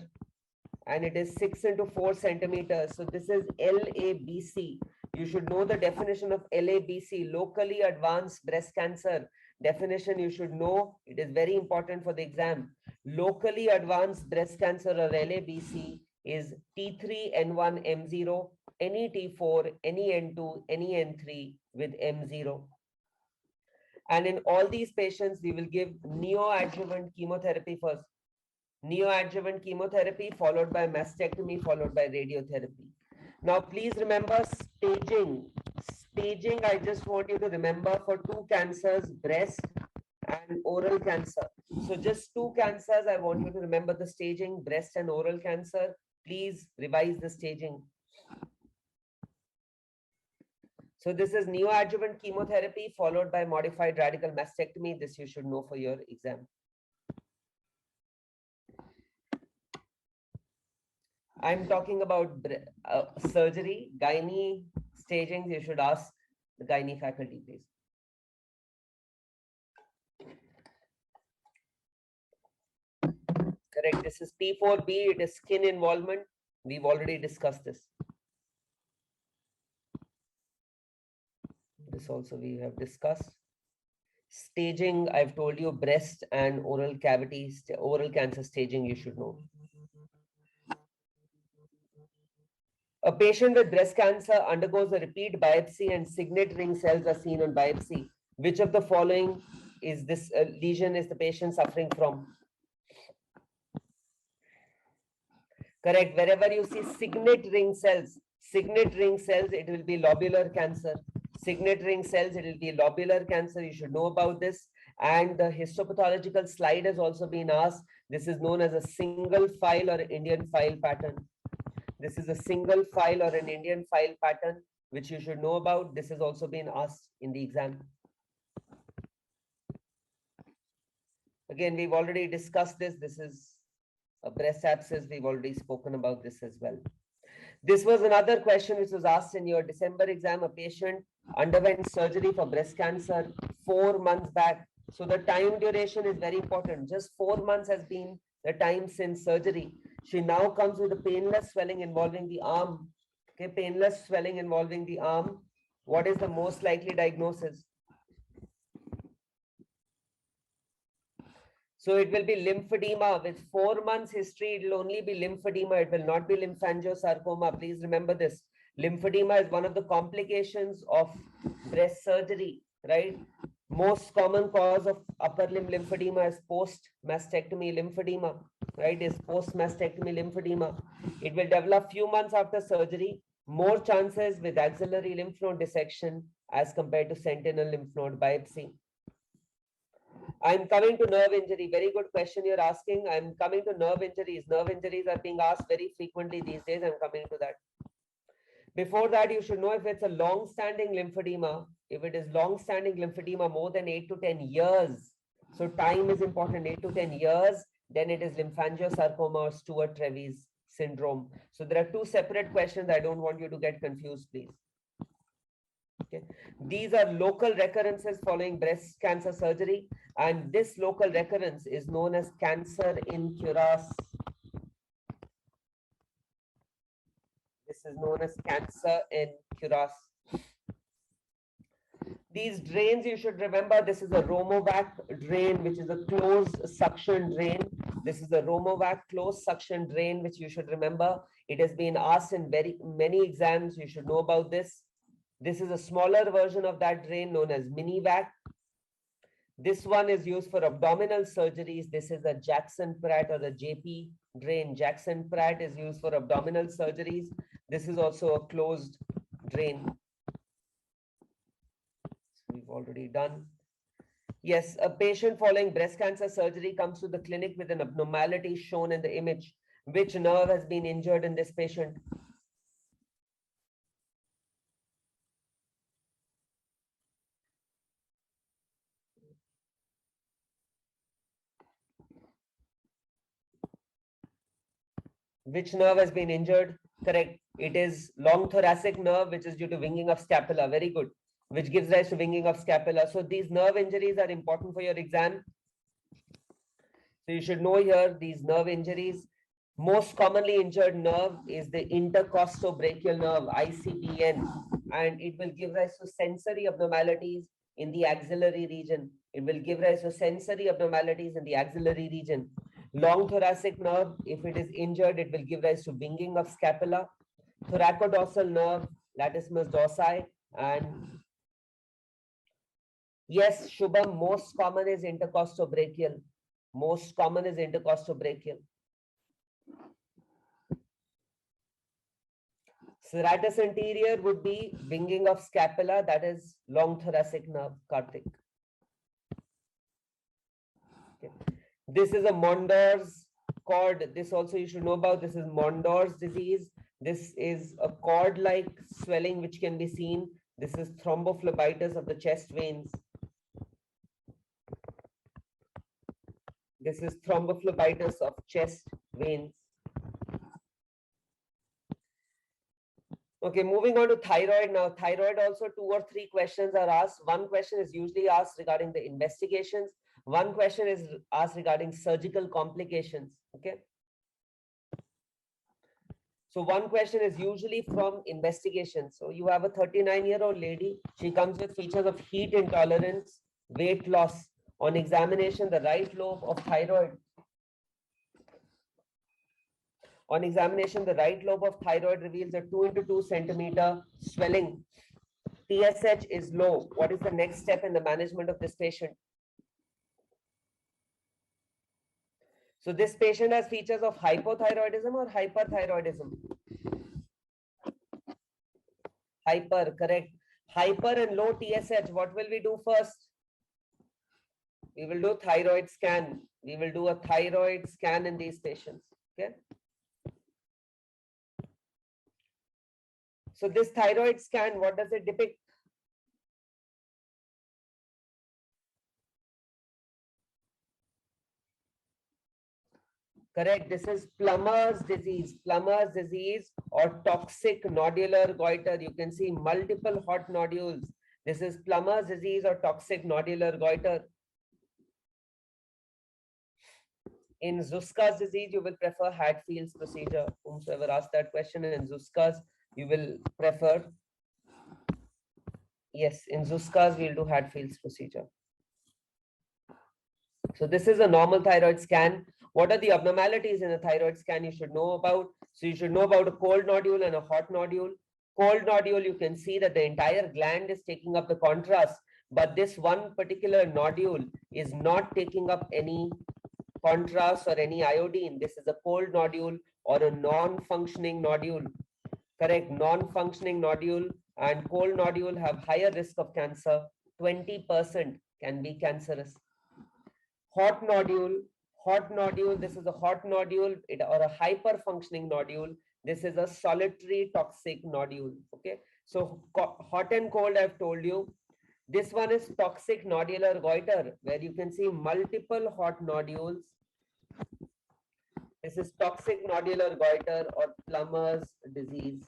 and it is 6 into 4 centimeters. So this is LABC. You should know the definition of LABC, locally advanced breast cancer. Definition you should know. It is very important for the exam. Locally advanced breast cancer or LABC is T3N1M0, any T4, any N2, any N3 with M0. And in all these patients, we will give neoadjuvant chemotherapy first. Neoadjuvant chemotherapy followed by mastectomy followed by radiotherapy. Now, please remember staging. Staging, I just want you to remember for 2 cancers, breast and oral cancer. So just 2 cancers, I want you to remember the staging, breast and oral cancer. Please revise the staging. So this is neoadjuvant chemotherapy followed by modified radical mastectomy. This you should know for your exam. I'm talking about surgery, gynae staging. You should ask the gynae faculty, please. Correct. This is P4B. It is skin involvement. We've already discussed this. This also we have discussed. Staging, I've told you, breast and oral cavity, oral cancer staging, you should know. A patient with breast cancer undergoes a repeat biopsy and signet ring cells are seen on biopsy. Which of the following is this lesion is the patient suffering from? Correct. Wherever you see signet ring cells, it will be lobular cancer. Signet ring cells, it will be lobular cancer. You should know about this. And the histopathological slide has also been asked. This is known as a single file or Indian file pattern. This is a single file or an Indian file pattern, which you should know about. This has also been asked in the exam. Again, we've already discussed this. This is a breast abscess. We've already spoken about this as well. This was another question which was asked in your December exam. A patient underwent surgery for breast cancer 4 months back. So the time duration is very important. Just 4 months has been the time since surgery. She now comes with a painless swelling involving the arm. Okay, painless swelling involving the arm. What is the most likely diagnosis? So it will be lymphedema. With 4 months history, it will only be lymphedema. It will not be lymphangiosarcoma. Please remember this. Lymphedema is one of the complications of breast surgery, right? Most common cause of upper limb lymphedema is post-mastectomy lymphedema, right? Is post-mastectomy lymphedema. It will develop few months after surgery. More chances with axillary lymph node dissection as compared to sentinel lymph node biopsy. I'm coming to nerve injury. Very good question you're asking. I'm coming to nerve injuries. Nerve injuries are being asked very frequently these days. I'm coming to that. Before that, you should know if it's a long-standing lymphedema. If it is long-standing lymphedema more than 8 to 10 years, so time is important, 8 to 10 years, then it is lymphangiosarcoma or Stewart-Treves syndrome. So there are two separate questions. I don't want you to get confused, please. Okay. These are local recurrences following breast cancer surgery, and this local recurrence is known as cancer in cuirass. This is known as cancer in cuirass. These drains, you should remember, this is a Romovac drain, which is a closed suction drain. This is a Romovac closed suction drain, which you should remember. It has been asked in very many exams. You should know about this. This is a smaller version of that drain known as Minivac. This one is used for abdominal surgeries. This is a Jackson-Pratt or the JP drain. Jackson-Pratt is used for abdominal surgeries. This is also a closed drain. We've already done. Yes, a patient following breast cancer surgery comes to the clinic with an abnormality shown in the image. Which nerve has been injured in this patient? Which nerve has been injured? Correct. It is long thoracic nerve, which is due to winging of scapula. Very good. Which gives rise to winging of scapula. So these nerve injuries are important for your exam. So you should know here these nerve injuries. Most commonly injured nerve is the intercostobrachial nerve, ICBN, and it will give rise to sensory abnormalities in the axillary region. It will give rise to sensory abnormalities in the axillary region. Long thoracic nerve, if it is injured, it will give rise to winging of scapula. Thoracodorsal nerve, latissimus dorsi, and yes, Shubham, most common is intercostobrachial. Most common is intercostobrachial. Serratus anterior would be winging of scapula, that is long thoracic nerve, Karthik. Okay. This is a Mondor's cord. This also you should know about. This is Mondor's disease. This is a cord-like swelling which can be seen. This is thrombophlebitis of the chest veins. This is thrombophlebitis of chest veins. Okay, moving on to thyroid now. Thyroid also 2 or 3 questions are asked. One question is usually asked regarding the investigations. One question is asked regarding surgical complications. Okay. So one question is usually from investigation. So you have a 39-year-old lady. She comes with features of heat intolerance, weight loss. On examination, the right lobe of thyroid. On examination, the right lobe of thyroid reveals a 2 into 2 centimeter swelling. TSH is low. What is the next step in the management of this patient? So this patient has features of hypothyroidism or hyperthyroidism? Hyper, correct. Hyper and low TSH. What will we do first? We will do thyroid scan. We will do a thyroid scan in these patients. Okay. So this thyroid scan, what does it depict? Correct. This is plumber's disease or toxic nodular goiter. You can see multiple hot nodules. This is plumber's disease or toxic nodular goiter. In Zuska's disease, you will prefer Hadfield's procedure. Whomsoever asked that question, in Zuska's, you will prefer. Yes, in Zuska's, we'll do Hadfield's procedure. So this is a normal thyroid scan. What are the abnormalities in a thyroid scan you should know about? So you should know about a cold nodule and a hot nodule. Cold nodule, you can see that the entire gland is taking up the contrast, but this one particular nodule is not taking up any contrast or any iodine. This is a cold nodule or a non-functioning nodule. Correct, non-functioning nodule and cold nodule have higher risk of cancer. 20% can be cancerous. Hot nodule, this is a hot nodule or a hyper-functioning nodule. This is a solitary toxic nodule. Okay, so hot and cold, I've told you. This one is toxic nodular goiter, where you can see multiple hot nodules. This is toxic nodular goiter or plumber's disease.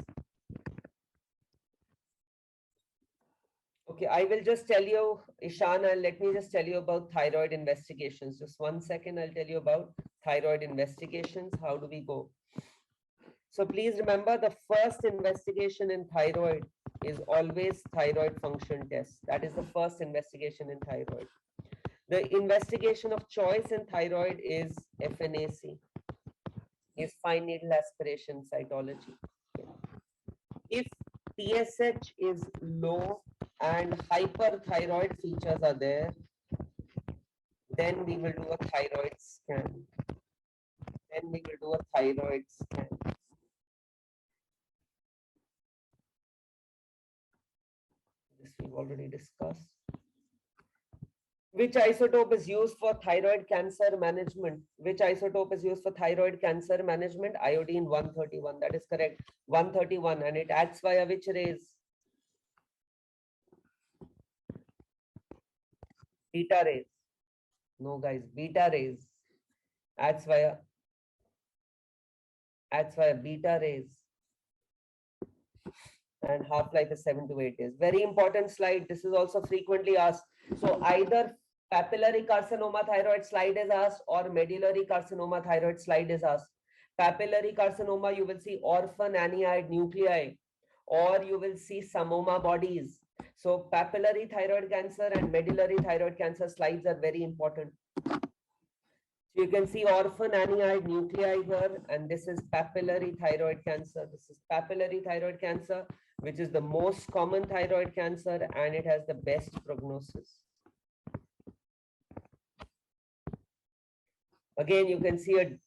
Okay, I will just tell you, Ishan, and let me just tell you about thyroid investigations. Just 1 second, I'll tell you about thyroid investigations. How do we go? So please remember, the first investigation in thyroid is always thyroid function test. That is the first investigation in thyroid. The investigation of choice in thyroid is FNAC, is fine needle aspiration cytology. If TSH is low and hyperthyroid features are there, then we will do a thyroid scan. This we've already discussed. Which isotope is used for thyroid cancer management? Iodine 131. That is correct. 131, and it acts via which rays? Beta rays. No, guys, beta rays. Acts via beta rays. And half-life is 7 to 8 days. Very important slide. This is also frequently asked. So either papillary carcinoma thyroid slide is asked or medullary carcinoma thyroid slide is asked. Papillary carcinoma, you will see orphan aniide nuclei, or you will see samoma bodies. So papillary thyroid cancer and medullary thyroid cancer slides are very important. So you can see orphan aniide nuclei here, and this is papillary thyroid cancer. This is papillary thyroid cancer, which is the most common thyroid cancer, and it has the best prognosis. Again, you can see a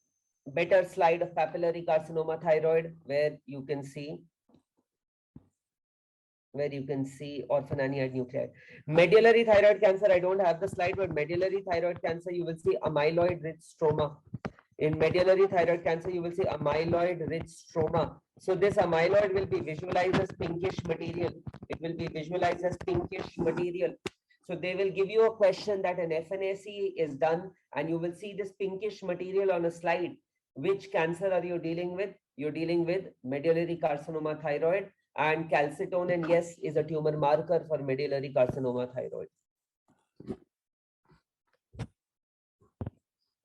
better slide of papillary carcinoma thyroid, where you can see orphan aniide nuclei. Medullary thyroid cancer, I don't have the slide, but medullary thyroid cancer, you will see amyloid-rich stroma. In medullary thyroid cancer, you will see amyloid-rich stroma. So this amyloid will be visualized as pinkish material. It will be visualized as pinkish material. So they will give you a question that an FNAC is done, and you will see this pinkish material on a slide. Which cancer are you dealing with? You're dealing with medullary carcinoma thyroid, and calcitonin, yes, is a tumor marker for medullary carcinoma thyroid.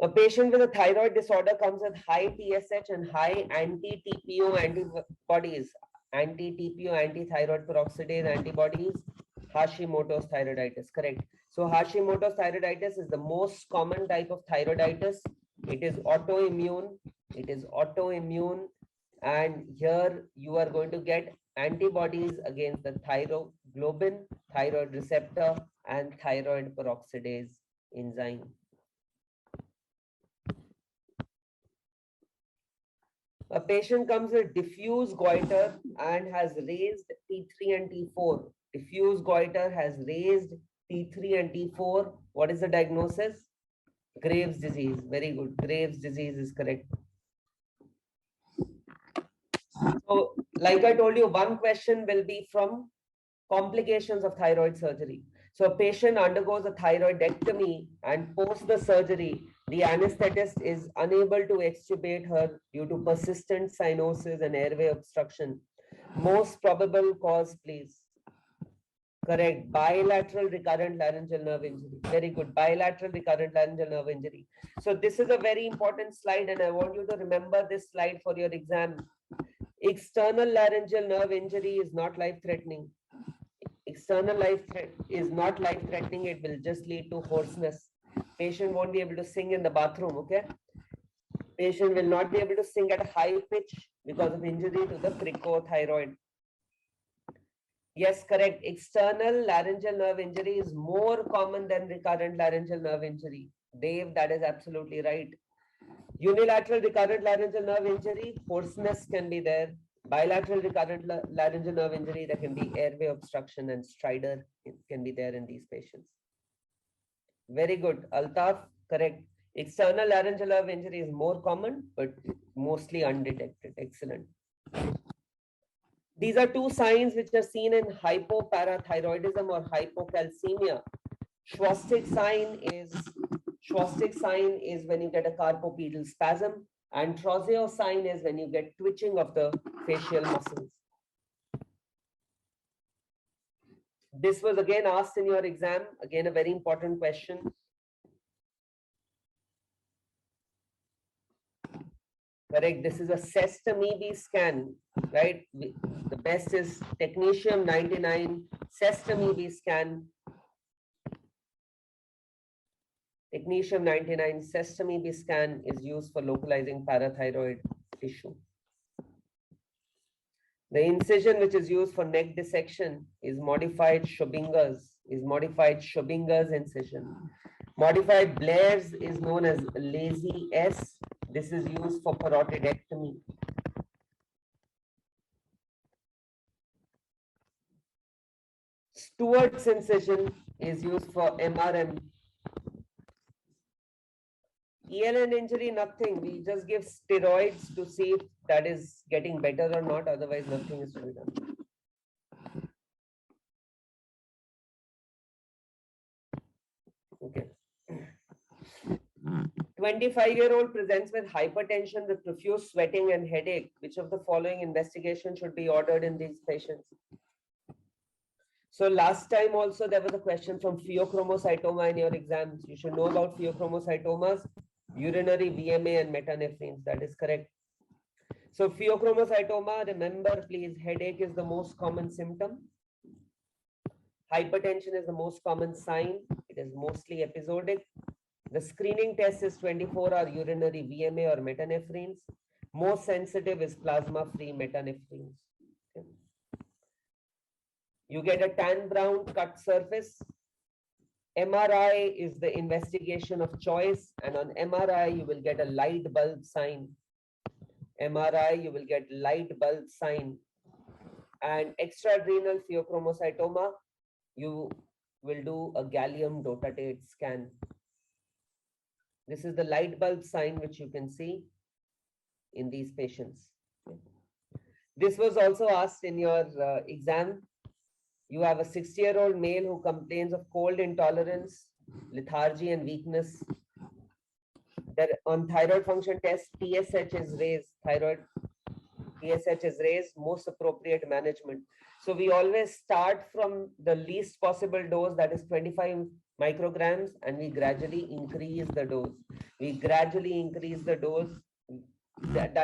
A patient with a thyroid disorder comes with high TSH and high anti-TPO antibodies, anti-TPO, anti-thyroid peroxidase antibodies, Hashimoto's thyroiditis, correct. So Hashimoto's thyroiditis is the most common type of thyroiditis. It is autoimmune. And here you are going to get antibodies against the thyroglobin, thyroid receptor, and thyroid peroxidase enzyme. A patient comes with diffuse goiter and has raised T3 and T4. Diffuse goiter has raised T3 and T4. What is the diagnosis? Graves' disease. Very good. Graves' disease is correct. So, like I told you, one question will be from complications of thyroid surgery. So a patient undergoes a thyroidectomy, and post the surgery, The anesthetist is unable to extubate her due to persistent cyanosis and airway obstruction. Most probable cause, please. Correct. Bilateral recurrent laryngeal nerve injury. Very good. Bilateral recurrent laryngeal nerve injury. So this is a very important slide, and I want you to remember this slide for your exam. External laryngeal nerve injury is not life-threatening. External is not life-threatening. It will just lead to hoarseness. Patient won't be able to sing in the bathroom, okay? Patient will not be able to sing at high pitch because of injury to the cricothyroid. Yes, correct. External laryngeal nerve injury is more common than recurrent laryngeal nerve injury. Dave, that is absolutely right. Unilateral recurrent laryngeal nerve injury, hoarseness can be there. Bilateral recurrent laryngeal nerve injury, there can be airway obstruction and stridor can be there in these patients. Very good. Altaf, correct. External laryngeal nerve injury is more common, but mostly undetected. Excellent. These are two signs which are seen in hypoparathyroidism or hypocalcemia. Schwastic sign is when you get a carpopedal spasm, and Trousseau sign is when you get twitching of the facial muscles. This was again asked in your exam, again a very important question. Correct, this is a sesame B scan, right? The best is technetium 99 sesame B scan. Technetium 99 sesame B scan is used for localizing parathyroid tissue. The incision which is used for neck dissection is modified Schobinger's incision. Modified Blair's is known as lazy S. This is used for parotidectomy. Stewart's incision is used for MRM. ELN injury, nothing. We just give steroids to see if that is getting better or not. Otherwise, nothing is to be done. Okay. 25-year-old presents with hypertension with profuse sweating and headache. Which of the following investigation should be ordered in these patients? So last time also there was a question from pheochromocytoma in your exams. You should know about pheochromocytomas, urinary VMA and metanephrines. That is correct. So pheochromocytoma, remember please, headache is the most common symptom. Hypertension is the most common sign. It is mostly episodic. The screening test is 24-hour urinary VMA or metanephrines. Most sensitive is plasma-free metanephrines. Okay. You get a tan brown cut surface. MRI is the investigation of choice, and on MRI you will get a light bulb sign. MRI you will get light bulb sign. And extraadrenal pheochromocytoma, you will do a gallium dotatate scan. This is the light bulb sign which you can see in these patients. This was also asked in your exam. You have a 60-year-old male who complains of cold intolerance, lethargy and weakness. That on thyroid function test, TSH is raised, TSH is raised, most appropriate management. So we always start from the least possible dose, that is 25 micrograms, and we gradually increase the dose. That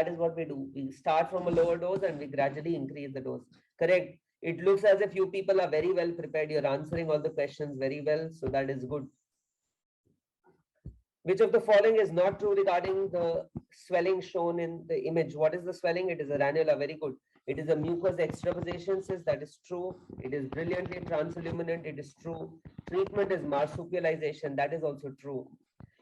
is what we do. We start from a lower dose and we gradually increase the dose. Correct. It looks as if you people are very well prepared. You're answering all the questions very well. So that is good. Which of the following is not true regarding the swelling shown in the image? What is the swelling? It is a ranula. Very good. It is a mucous extravasations. That is true. It is brilliantly transilluminant. It is true. Treatment is marsupialization. That is also true.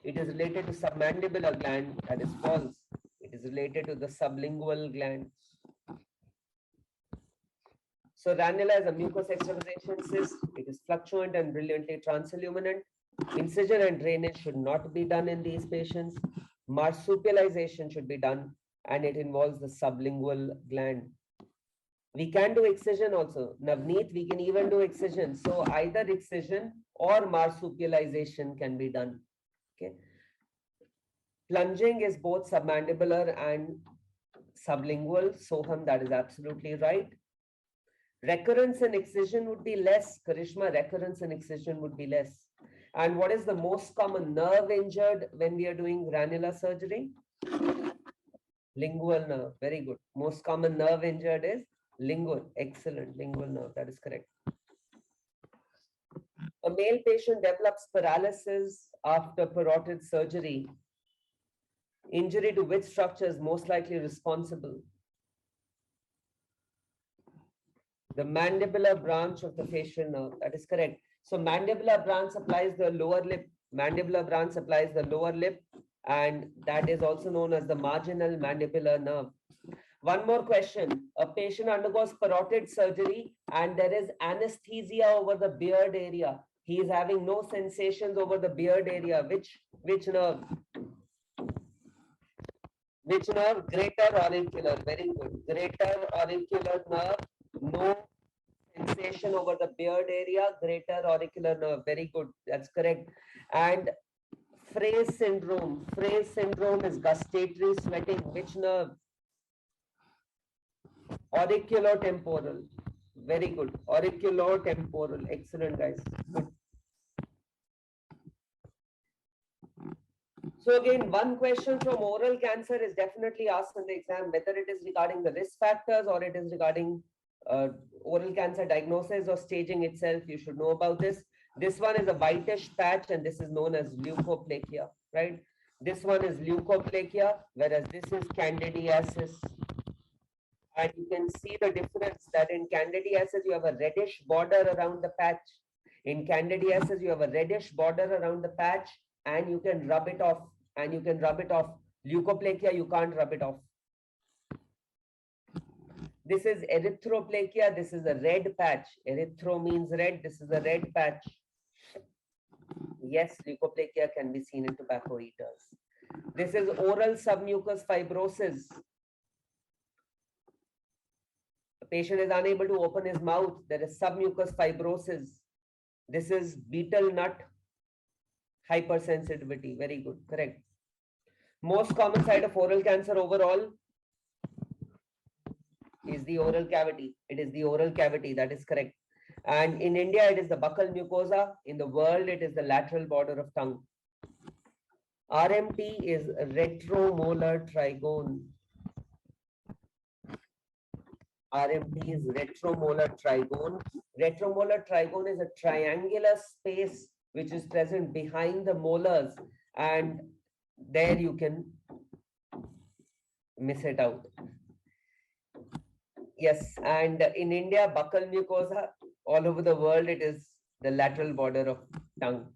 It is related to submandibular gland. That is false. It is related to the sublingual gland. So ranula is a mucous extravasation cyst. It is fluctuant and brilliantly transilluminant. Incision and drainage should not be done in these patients. Marsupialization should be done, and it involves the sublingual gland. We can do excision also. Navneet, we can even do excision. So either excision or marsupialization can be done. Okay. Plunging is both submandibular and sublingual. Soham, that is absolutely right. Recurrence and excision would be less. Karishma, recurrence and excision would be less. And what is the most common nerve injured when we are doing granular surgery? Lingual nerve. Very good. Most common nerve injured is lingual. Excellent. Lingual nerve. That is correct. A male patient develops paralysis after parotid surgery. Injury to which structure is most likely responsible? The mandibular branch of the facial nerve. That is correct. So mandibular branch supplies the lower lip. Mandibular branch supplies the lower lip, and that is also known as the marginal mandibular nerve. One more question. A patient undergoes parotid surgery and there is anesthesia over the beard area. He is having no sensations over the beard area. Which nerve? Which nerve? Greater auricular. Very good. Greater auricular nerve. No sensation over the beard area. Greater auricular nerve. Very good. That's correct. And Frey's syndrome. Frey's syndrome is gustatory sweating. Which nerve? Auriculotemporal. Very good. Auriculotemporal. Excellent, guys. Good. So again, one question from oral cancer is definitely asked in the exam, whether it is regarding the risk factors or it is regarding oral cancer diagnosis or staging itself. You should know about this. This one is a whitish patch and this is known as leukoplakia, right? This one is leukoplakia, whereas this is candidiasis. And you can see the difference that in candidiasis, you have a reddish border around the patch. In candidiasis, you have a reddish border around the patch and you can rub it off. Leukoplakia, you can't rub it off. This is erythroplakia. This is a red patch. Erythro means red. This is a red patch. Yes, leukoplakia can be seen in tobacco eaters. This is oral submucous fibrosis. The patient is unable to open his mouth. There is submucous fibrosis. This is betel nut hypersensitivity. Very good. Correct. Most common site of oral cancer overall is the oral cavity. It is the oral cavity. That is correct. And in India, it is the buccal mucosa. In the world, it is the lateral border of tongue. RMT is retromolar trigone. RMT is retromolar trigone. Retromolar trigone is a triangular space which is present behind the molars, and there you can miss it out. Yes, and in India, buccal mucosa. All over the world, it is the lateral border of tongue.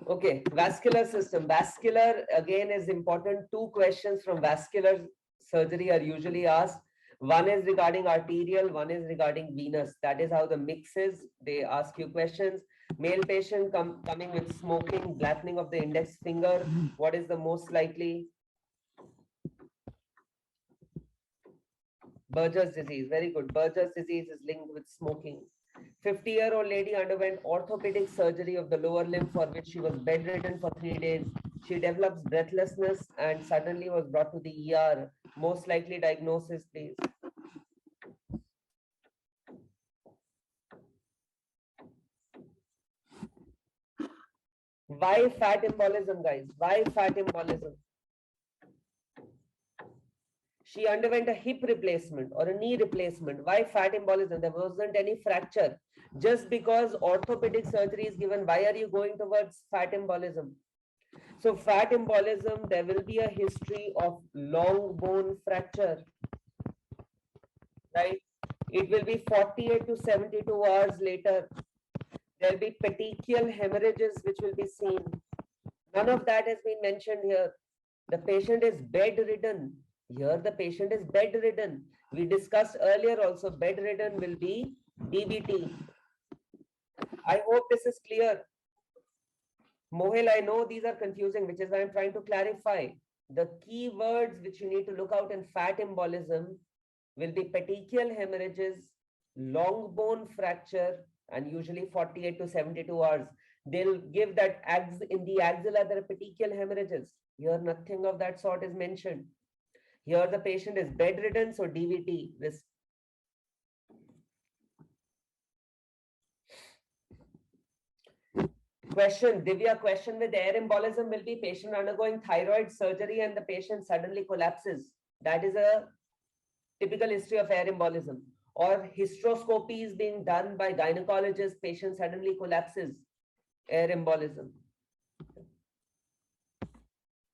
Okay, vascular system. Vascular, again, is important. Two questions from vascular surgery are usually asked. One is regarding arterial, one is regarding venous. That is how the mix is. They ask you questions. Male patient coming with smoking, blackening of the index finger. What is the most likely? Berger's disease. Very good. Berger's disease is linked with smoking. 50-year-old lady underwent orthopedic surgery of the lower limb for which she was bedridden for 3 days. She develops breathlessness and suddenly was brought to the ER. Most likely diagnosis, please. Why fat embolism, guys? Why fat embolism? She underwent a hip replacement or a knee replacement. Why fat embolism? There wasn't any fracture. Just because orthopedic surgery is given, why are you going towards fat embolism? So fat embolism, there will be a history of long bone fracture, right? It will be 48 to 72 hours later. There will be petechial hemorrhages which will be seen. None of that has been mentioned here. The patient is bedridden. Here the patient is bedridden. We discussed earlier also, bedridden will be DBT. I hope this is clear. Mohil, I know these are confusing, which is why I'm trying to clarify. The key words which you need to look out in fat embolism will be petechial hemorrhages, long bone fracture, and usually 48 to 72 hours. They'll give that in the axilla there are petechial hemorrhages. Here nothing of that sort is mentioned. Here the patient is bedridden, so DVT risk. Question, Divya, question with air embolism will be patient undergoing thyroid surgery and the patient suddenly collapses. That is a typical history of air embolism. Or hysteroscopy is being done by gynecologist, patient suddenly collapses, air embolism.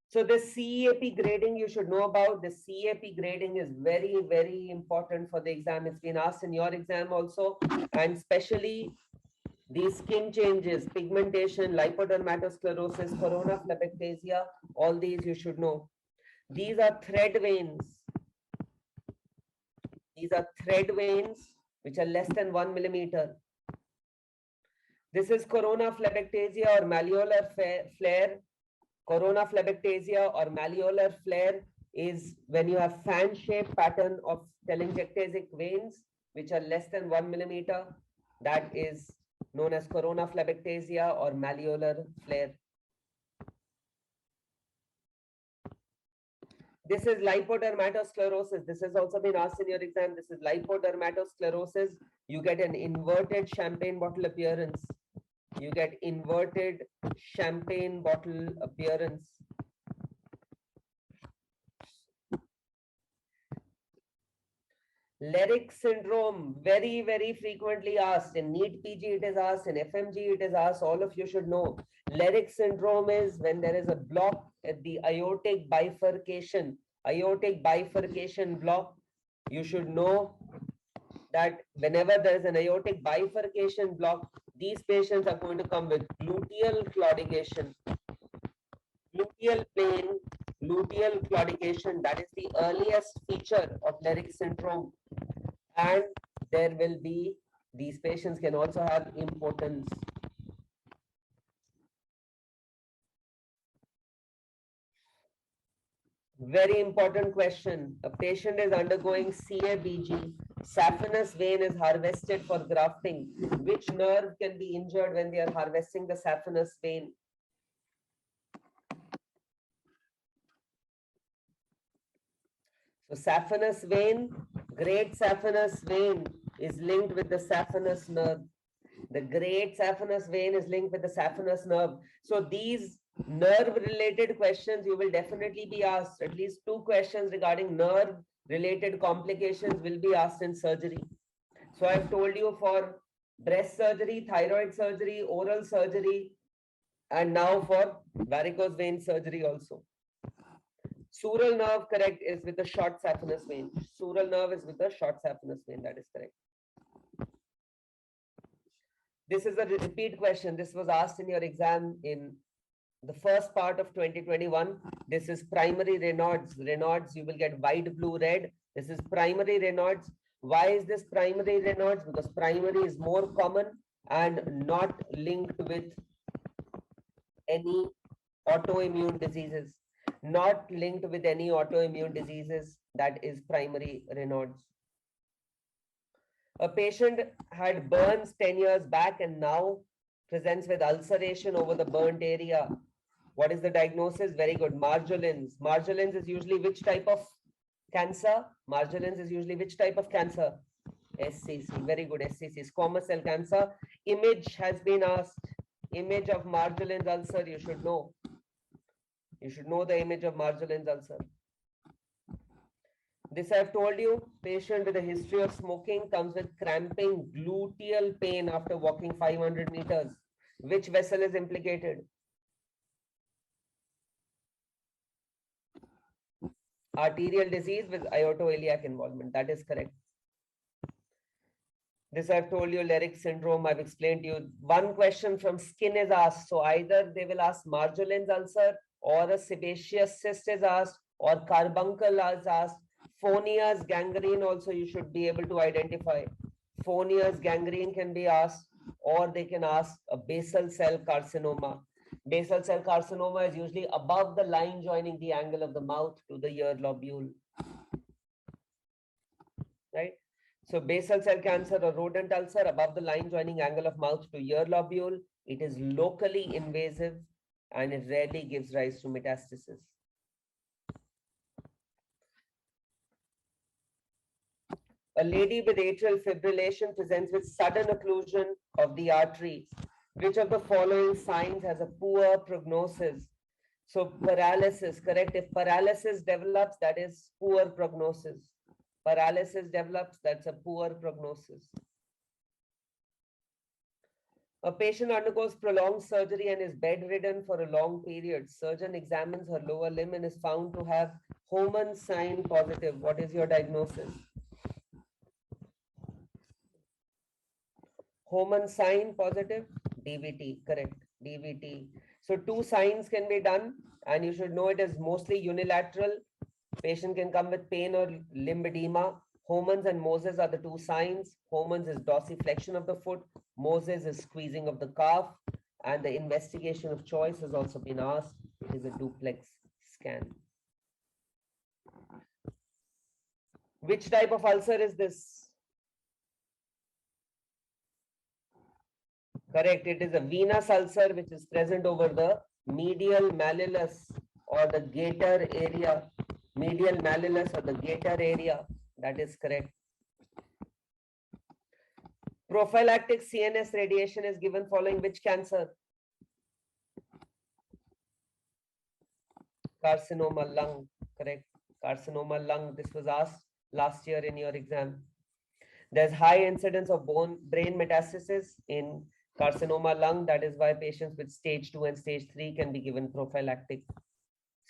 So the CEAP grading you should know about. The CEAP grading is very, very important for the exam. It's been asked in your exam also, and especially these skin changes, pigmentation, lipodermatosclerosis, coronaphlebectasia, all these you should know. These are thread veins. These are thread veins which are less than 1 millimeter. This is coronaphlebectasia or malleolar flare. Coronaphlebectasia or malleolar flare is when you have fan-shaped pattern of telangiectasic veins which are less than 1 millimeter. That is known as coronaphlebectasia or malleolar flare. This is lipodermatosclerosis. This has also been asked in your exam. This is lipodermatosclerosis. You get an inverted champagne bottle appearance. You get inverted champagne bottle appearance. Lyric syndrome, very, very frequently asked. In NEET PG it is asked, in FMGE it is asked. All of you should know. Lyric syndrome is when there is a block at the aortic bifurcation. Aortic bifurcation block. You should know that whenever there is an aortic bifurcation block, these patients are going to come with gluteal claudication. Gluteal pain, gluteal claudication, that is the earliest feature of Lyric syndrome. And there will be, these patients can also have impotence. Very important question. A patient is undergoing CABG. Saphenous vein is harvested for grafting. Which nerve can be injured when they are harvesting the saphenous vein? So saphenous vein, great saphenous vein is linked with the saphenous nerve. The great saphenous vein is linked with the saphenous nerve. So these nerve related questions you will definitely be asked. At least 2 questions regarding nerve related complications will be asked in surgery. So I've told you for breast surgery, thyroid surgery, oral surgery, and now for varicose vein surgery also. Sural nerve, correct, is with the short saphenous vein. Sural nerve is with the short saphenous vein. That is correct. This is a repeat question. This was asked in your exam in the first part of 2021. This is primary Raynaud's. Raynaud's, you will get white, blue, red. This is primary Raynaud's. Why is this primary Raynaud's? Because primary is more common and not linked with any autoimmune diseases. Not linked with any autoimmune diseases. That is primary Raynaud's. A patient had burns 10 years back and now presents with ulceration over the burnt area. What is the diagnosis? Very good. Marjolins. Marjolins is usually which type of cancer? Marjolins is usually which type of cancer? SCC. Very good. SCC. Squamous cell cancer. Image has been asked. Image of Marjolins ulcer. You should know. You should know the image of Marjolins ulcer. This I've told you. Patient with a history of smoking comes with cramping, gluteal pain after walking 500 meters. Which vessel is implicated? Arterial disease with aortoiliac involvement. That is correct. This I've told you, Lyric syndrome. I've explained to you. One question from skin is asked. So either they will ask Marjolin's ulcer or a sebaceous cyst is asked or carbuncle is asked. Phonias gangrene also you should be able to identify. Phonias gangrene can be asked, or they can ask a basal cell carcinoma. Basal cell carcinoma is usually above the line joining the angle of the mouth to the ear lobule. Right? So basal cell cancer or rodent ulcer above the line joining angle of mouth to ear lobule. It is locally invasive and it rarely gives rise to metastasis. A lady with atrial fibrillation presents with sudden occlusion of the arteries. Which of the following signs has a poor prognosis? So paralysis, correct? If paralysis develops, that is poor prognosis. Paralysis develops, that's a poor prognosis. A patient undergoes prolonged surgery and is bedridden for a long period. Surgeon examines her lower limb and is found to have Homan sign positive. What is your diagnosis? Homan sign positive? DVT, correct. DVT. So two signs can be done and you should know it is mostly unilateral. Patient can come with pain or limb edema. Homans and Moses are the two signs. Homans is dorsiflexion of the foot. Moses is squeezing of the calf. And the investigation of choice has also been asked. It is a duplex scan. Which type of ulcer is this? Correct. It is a venous ulcer which is present over the medial malleolus or the gaiter area. Medial malleolus or the gaiter area. That is correct. Prophylactic CNS radiation is given following which cancer? Carcinoma lung, correct. Carcinoma lung, this was asked last year in your exam. There's high incidence of brain metastasis in carcinoma lung. That is why patients with stage 2 and stage 3 can be given prophylactic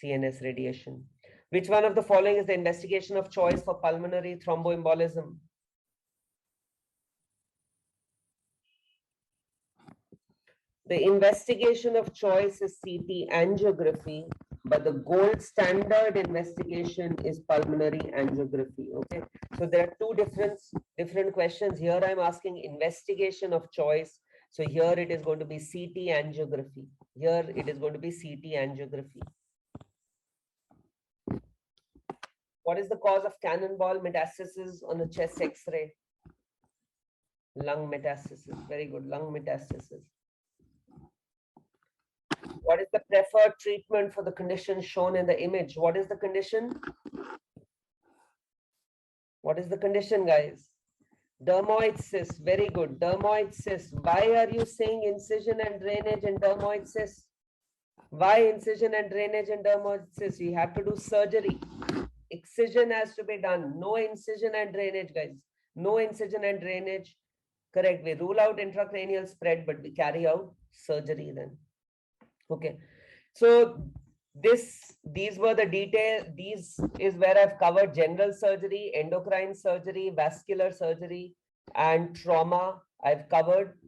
CNS radiation. Which one of the following is the investigation of choice for pulmonary thromboembolism? The investigation of choice is CT angiography, but the gold standard investigation is pulmonary angiography. Okay, so there are two different questions. Here I'm asking investigation of choice. So here it is going to be CT angiography. Here it is going to be CT angiography. What is the cause of cannonball metastasis on the chest X-ray? Lung metastasis. Very good. Lung metastasis. What is the preferred treatment for the condition shown in the image? What is the condition? What is the condition, guys? Dermoid cyst. Very good. Dermoid cyst. Why are you saying incision and drainage in dermoid cyst? Why incision and drainage in dermoid cyst? We have to do surgery. Excision has to be done. No incision and drainage, guys. No incision and drainage. Correct. We rule out intracranial spread, but we carry out surgery then. Okay. So these were the details. These is where I've covered general surgery, endocrine surgery, vascular surgery, and trauma. I've covered.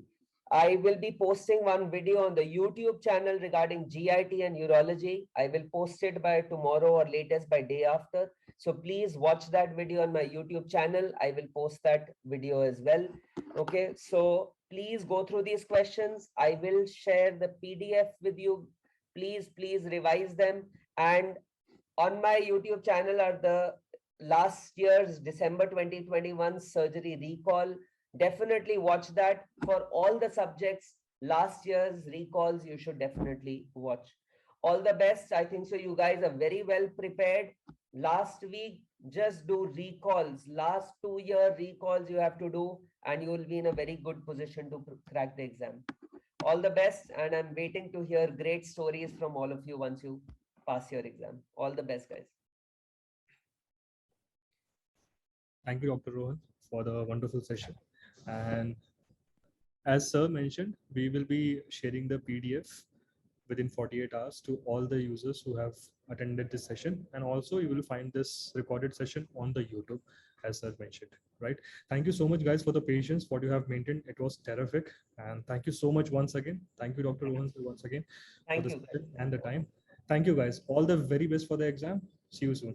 I will be posting one video on the YouTube channel regarding GIT and urology. I will post it by tomorrow or latest by day after. So please watch that video on my YouTube channel. I will post that video as well. Okay, so please go through these questions. I will share the PDF with you. Please revise them. And on my YouTube channel are the last year's December 2021 surgery recall. Definitely watch that. For all the subjects, last year's recalls, you should definitely watch. All the best. I think so. You guys are very well prepared. Last week, just do recalls. Last 2-year recalls you have to do, and you will be in a very good position to crack the exam. All the best. And I'm waiting to hear great stories from all of you once you pass your exam. All the best, guys. Thank you, Dr. Rohan, for the wonderful session. And as sir mentioned, we will be sharing the PDF within 48 hours to all the users who have attended this session. And also you will find this recorded session on the YouTube, as sir mentioned, right? Thank you so much, guys, for the patience, what you have maintained. It was terrific. And thank you so much once again. Thank you, Dr. Rohan, sir, once again for the session and the time. Thank you, guys. All the very best for the exam. See you soon.